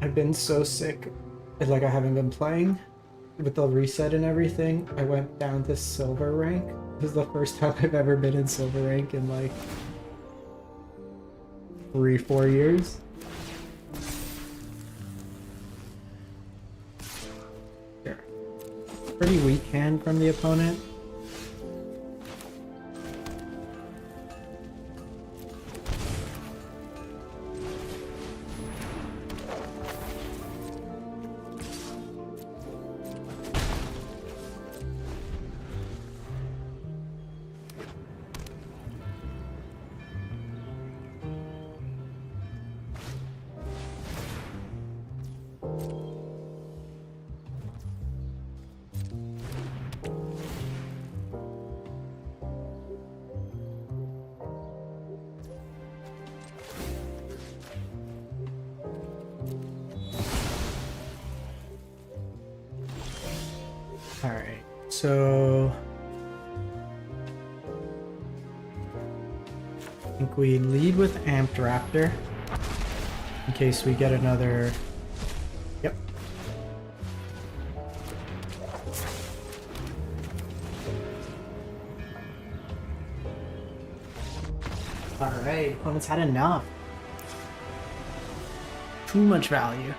I've been so sick, like I haven't been playing with the reset and everything. I went down to silver rank. This is the first time I've ever been in silver rank in like 3-4 years. Here. Pretty weak hand from the opponent. Alright, so I think we lead with Amped Raptor in case we get another. Yep. Alright, opponent's had enough. Too much value.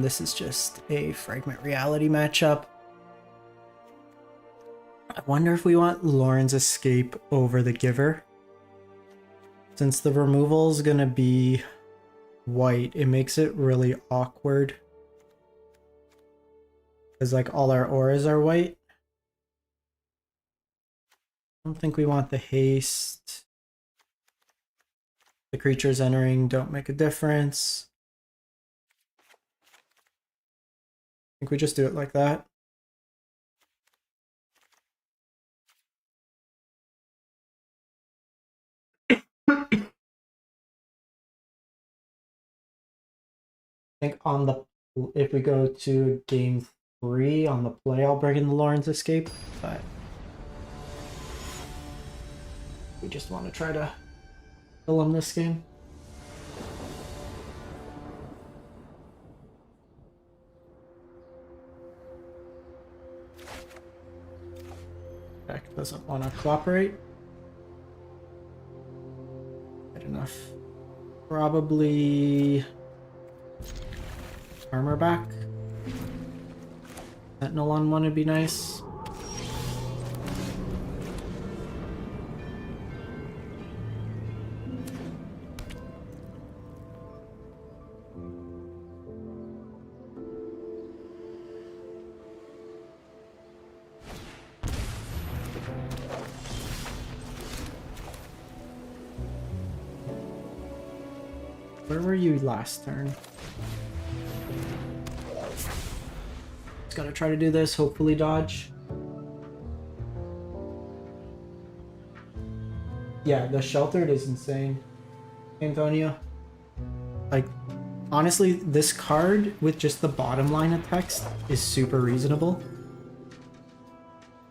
This is just a Fragment Reality matchup. I wonder if we want Lauren's Escape over the Giver. Since the removal is gonna be white, it makes it really awkward because like all our auras are white. I don't think we want the haste. The creatures entering don't make a difference. I think we just do it like that. I think on the, if we go to game 3 on the play, I'll bring in the Lauren's Escape, but we just want to try to kill him this game. Deck doesn't want to cooperate. Good enough. Probably armor back. Sentinel on one would be nice. Where were you last turn? Just gotta try to do this, hopefully dodge. Yeah, the sheltered is insane, Antonio. Like, honestly, this card with just the bottom line of text is super reasonable.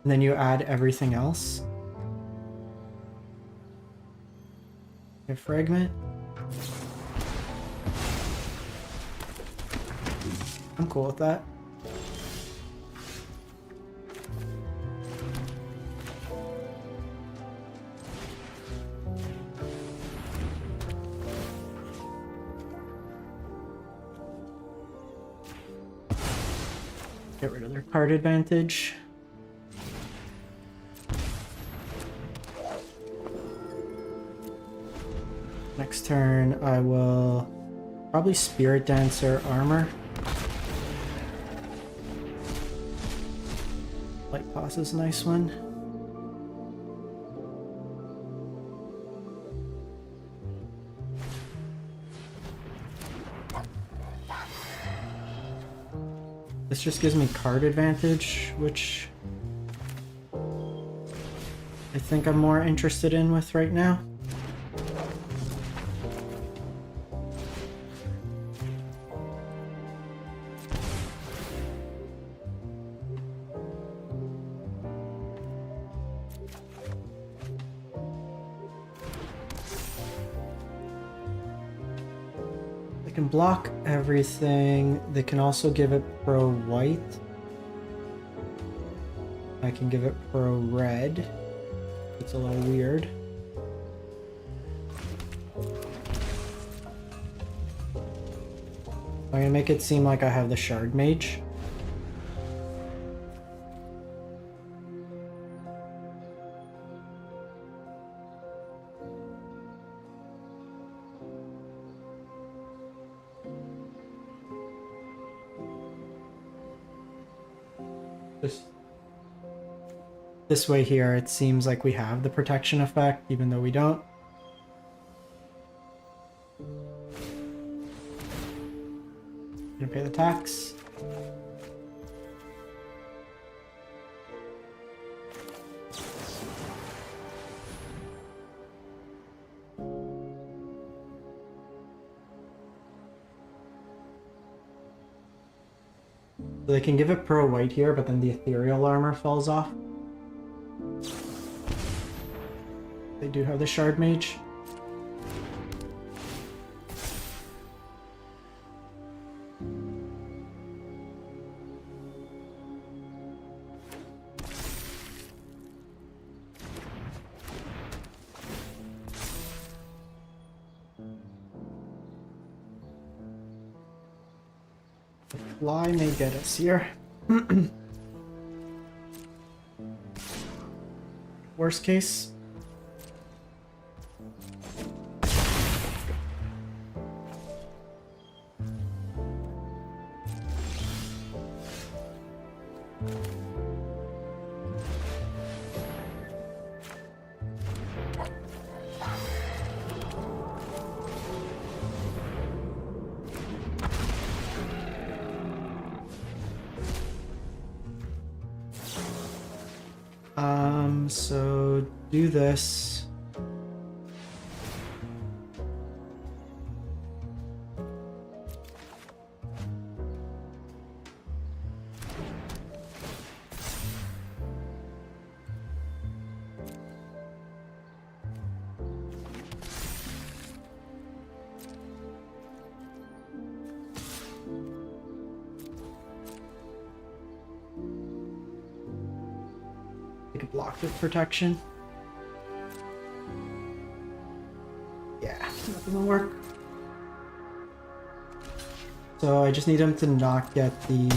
And then you add everything else. A fragment. I'm cool with that. Get rid of their card advantage. Next turn, I will probably Spirit Dancer armor. Light Pass is a nice one. This just gives me card advantage, which I think I'm more interested in with right now. Can block everything. They can also give it pro white. I can give it pro red. It's a little weird. I'm gonna make it seem like I have the Shard Mage. This way here, it seems like we have the protection effect, even though we don't. Gonna pay the tax. So they can give it pro white here, but then the ethereal armor falls off. They do have the Shard Mage. The fly may get us here. Worst case. So do this. Take a block with protection. Yeah, that doesn't work. So I just need him to not get the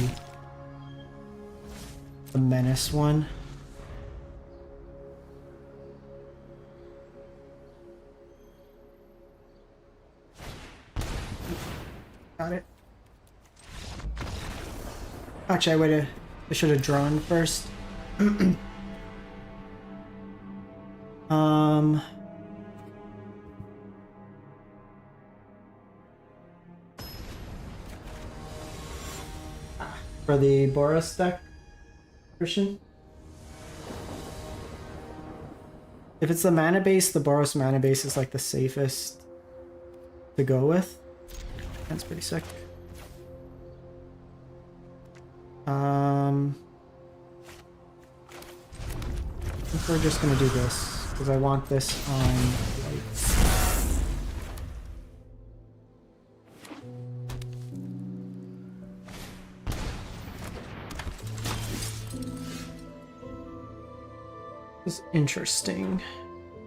menace one. Got it. Actually, I should have drawn first. For the Boros deck, Christian? If it's the mana base, the Boros mana base is like the safest to go with. That's pretty sick. I think we're just gonna do this because I want this on white. This is interesting.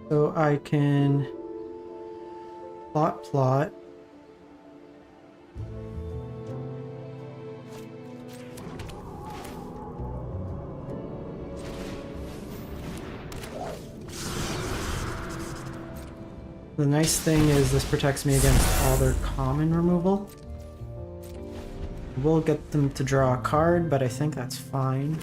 So I can plot. The nice thing is this protects me against all their common removal. We'll get them to draw a card, but I think that's fine.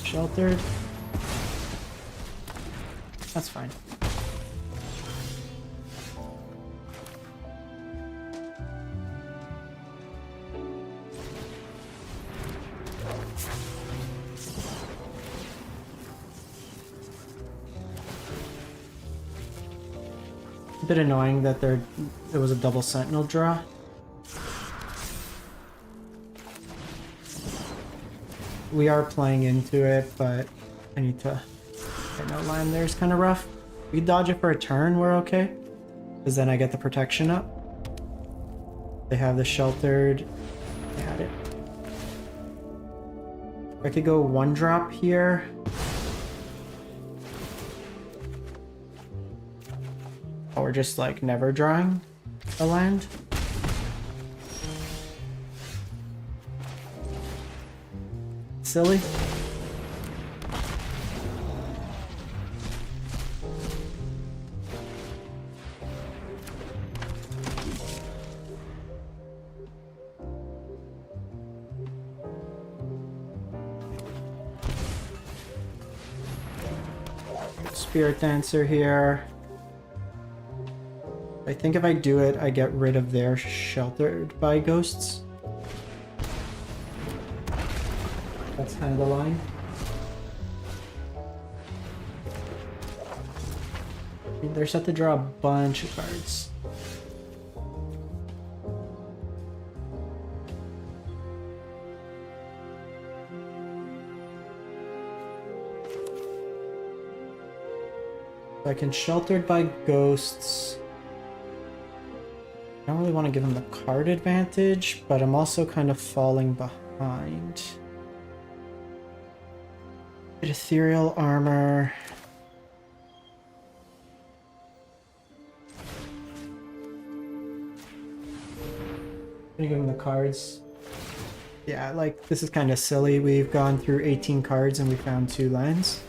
Sheltered. That's fine. A bit annoying that there was a double sentinel draw. We are playing into it, but I need to get no land there is kind of rough. We dodge it for a turn, we're okay. Because then I get the protection up. They have the sheltered. They had it. I could go one drop here. Or just like never drawing a land. Silly. Spirit Dancer here. I think if I do it, I get rid of their sheltered by ghosts. That's kind of the line. They're set to draw a bunch of cards. I can sheltered by ghosts. I don't really want to give them the card advantage, but I'm also kind of falling behind. Ethereal armor. Gonna give him the cards. Yeah, like this is kind of silly. We've gone through 18 cards and we found 2 lands.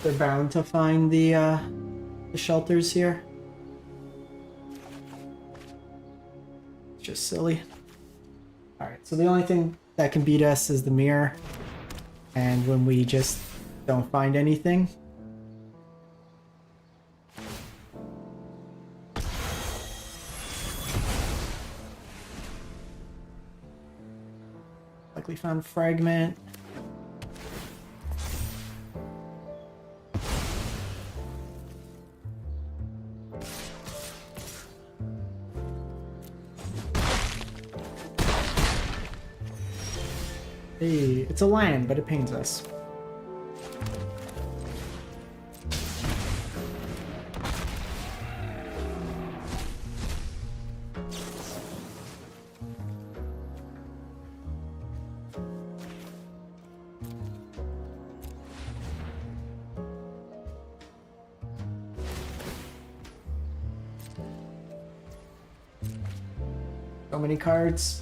They're bound to find the shelters here. It's just silly. Alright, so the only thing that can beat us is the mirror. And when we just don't find anything. Likely found fragment. Hey, it's a land, but it pains us. So many cards.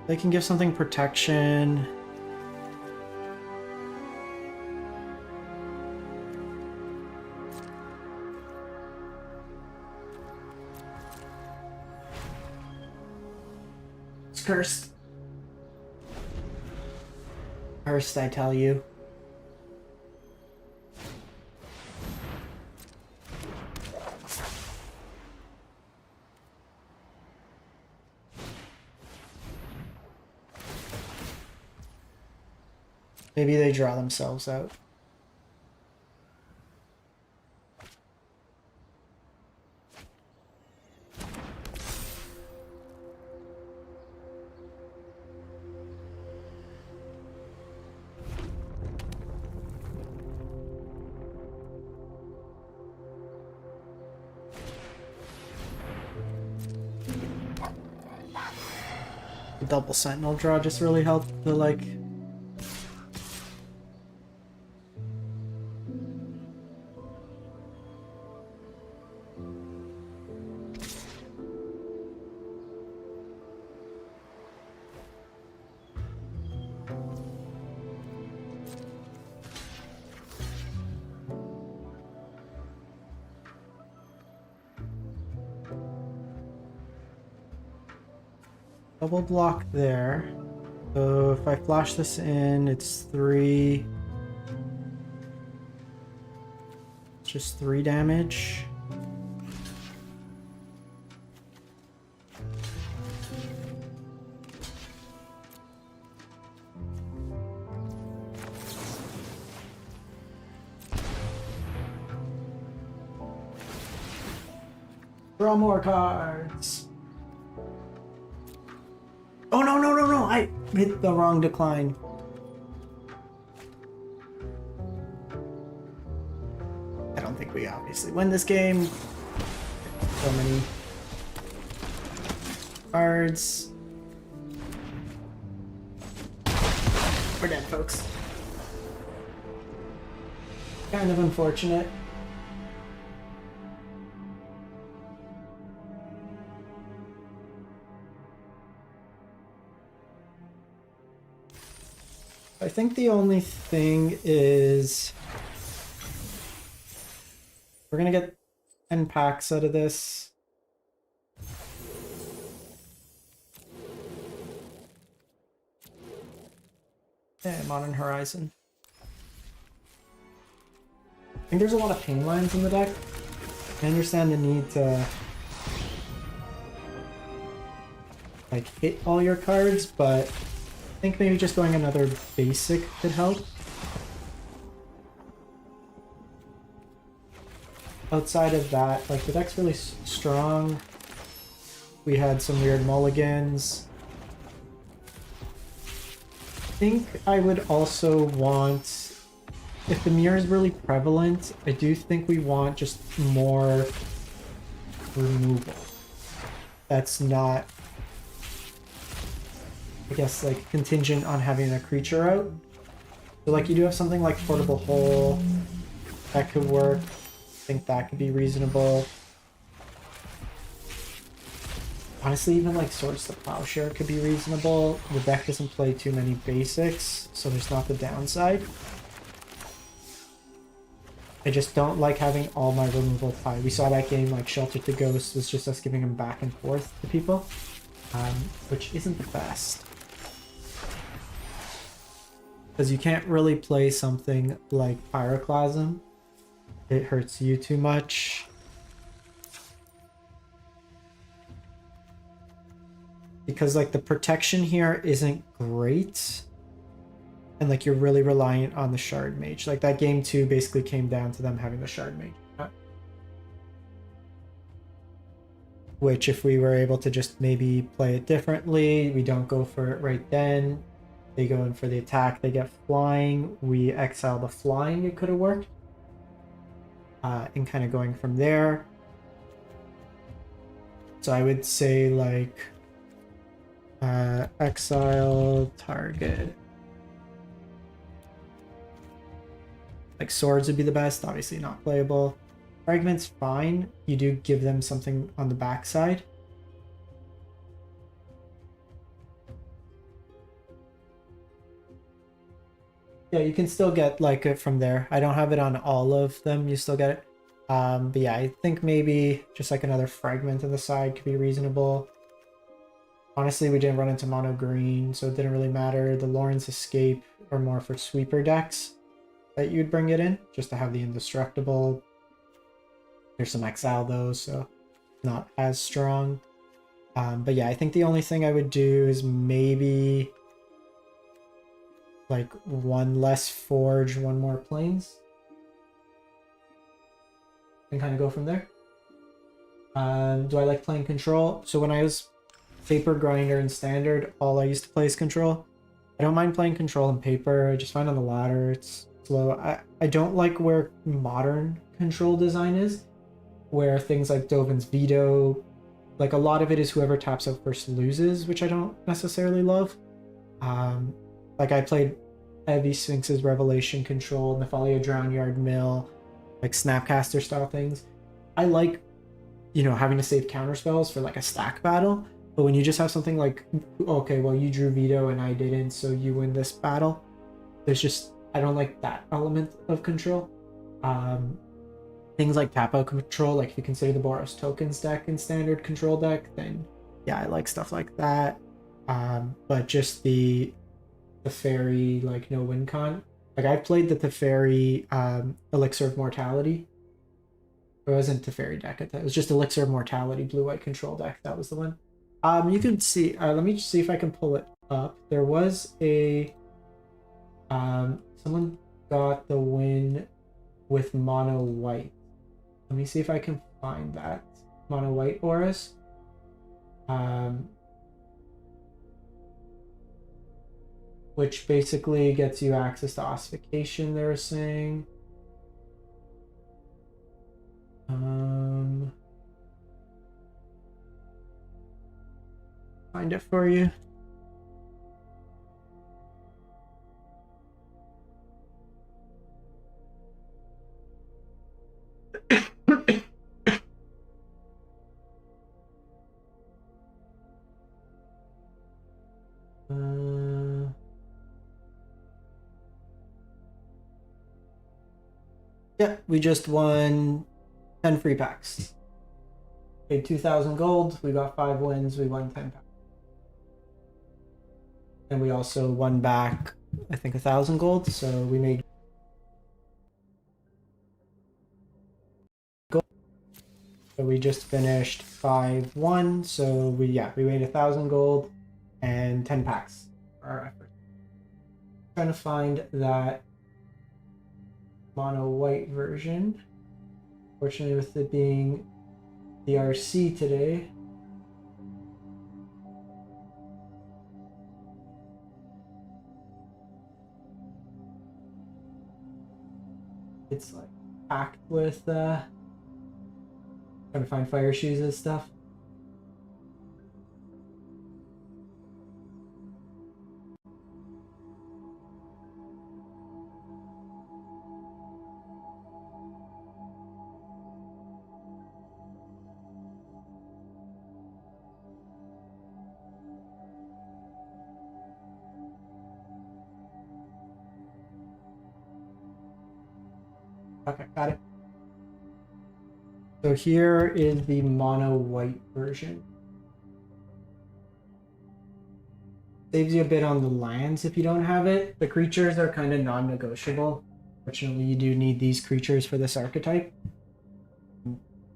They can give something protection. It's cursed. Cursed, I tell you. Maybe they draw themselves out. The double sentinel draw just really helped the like. Double block there. So if I flash this in, it's 3. Just 3 damage. Draw more cards. Oh no, no, no, no! I hit the wrong decline. I don't think we obviously win this game. So many cards. We're dead, folks. Kind of unfortunate. I think the only thing is we're gonna get 10 packs out of this. Yeah, Modern Horizon. I think there's a lot of pain lines in the deck. I understand the need to like hit all your cards, but I think maybe just going another basic could help. Outside of that, like the deck's really strong. We had some weird mulligans. I think I would also want, if the mirror is really prevalent, I do think we want just more removal. That's not, I guess, like contingent on having a creature out. So like you do have something like Portable Hole that could work. think that could be reasonable. Honestly, even like Swords to Plowshare could be reasonable. The deck doesn't play too many basics, so there's not the downside. I just don't like having all my removal pie. We saw that game, like Shelter to Ghost was just us giving them back and forth to people, which isn't the best. Because you can't really play something like Pyroclasm. It hurts you too much. Because like the protection here isn't great. And like you're really reliant on the Shard Mage. Like that game 2 basically came down to them having the Shard Mage. Which if we were able to just maybe play it differently, we don't go for it right then. They go in for the attack, they get flying, we exile the flying, it could have worked. And kind of going from there. So I would say like exile target. Like swords would be the best, obviously not playable. Fragment's fine. You do give them something on the backside. Yeah, you can still get like it from there. I don't have it on all of them. You still get it. But yeah, I think maybe just like another fragment on the side could be reasonable. Honestly, we didn't run into mono green, so it didn't really matter. The Lawrence Escape are more for sweeper decks that you'd bring it in, just to have the indestructible. There's some exile though, so not as strong. But yeah, I think the only thing I would do is maybe like one less forge, one more planes. And kind of go from there. Do I like playing control? So when I was paper grinder and standard, all I used to play is control. I don't mind playing control in paper. I just find on the ladder it's slow. I don't like where modern control design is, where things like Dovin's Veto, like a lot of it is whoever taps out first loses, which I don't necessarily love. Like I played heavy Sphinx's Revelation control, Nephalia Drownyard Mill, like Snapcaster style things. I like, you know, having to save counter spells for like a stack battle, but when you just have something like, okay, well you drew Veto and I didn't, so you win this battle, there's just, I don't like that element of control. Things like tap out control, like if you consider the Boros tokens deck in standard control deck, then yeah, I like stuff like that. But just the Teferi, like no win con. Like I played the Teferi Elixir of Mortality. It wasn't Teferi deck, it was just Elixir of Mortality blue-white control deck. That was the one. You can see, let me just see if I can pull it up. There was a, someone got the win with mono white. Let me see if I can find that. Mono white auras. Which basically gets you access to ossification, they're saying. Find it for you. Yeah, we just won 10 free packs. Paid 2,000 gold. We got 5 wins. We won 10 packs. And we also won back, I think, 1,000 gold. So we made gold. So we just finished 5-1. So we made 1,000 gold and 10 packs for our effort. Trying to find that mono white version. Fortunately, with it being the RC today, it's like packed with trying to find fire shoes and stuff. Okay, got it. So here is the mono white version. Saves you a bit on the lands if you don't have it. The creatures are kind of non-negotiable. Fortunately, you do need these creatures for this archetype.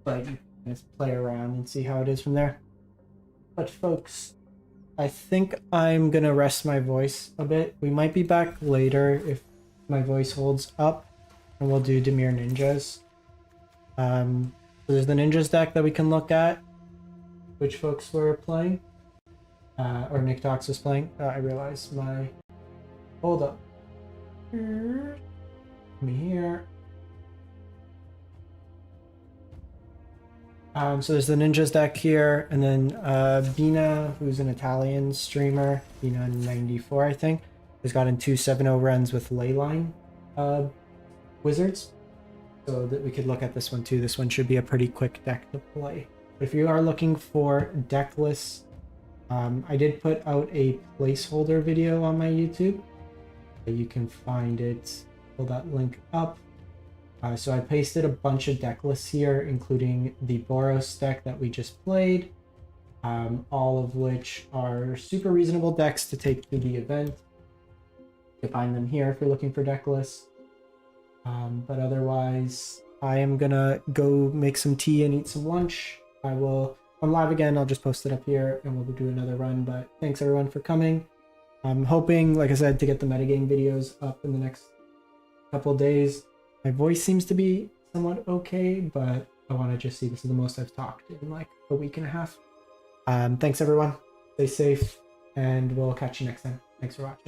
But you can just play around and see how it is from there. But folks, I think I'm gonna rest my voice a bit. We might be back later if my voice holds up, and we'll do Dimir Ninjas. So there's the Ninjas deck that we can look at, which folks were playing, or Nick Talks was playing. I realized my... Hold up. Me here. So there's the Ninjas deck here, and then Bina, who's an Italian streamer, Bina94, I think, has gotten 2 7-0 runs with Leyline Wizards. So that we could look at this one too. This one should be a pretty quick deck to play. But if you are looking for deck lists, I did put out a placeholder video on my YouTube. You can find it, pull that link up. So I pasted a bunch of deck lists here, including the Boros deck that we just played, all of which are super reasonable decks to take to the event. You can find them here if you're looking for deck lists. But otherwise, I am gonna go make some tea and eat some lunch. I'm live again, I'll just post it up here and we'll do another run, but thanks everyone for coming. I'm hoping, like I said, to get the metagame videos up in the next couple days. My voice seems to be somewhat okay, but I want to just see, this is the most I've talked in like a week and a half. Thanks everyone, stay safe, and we'll catch you next time. Thanks for watching.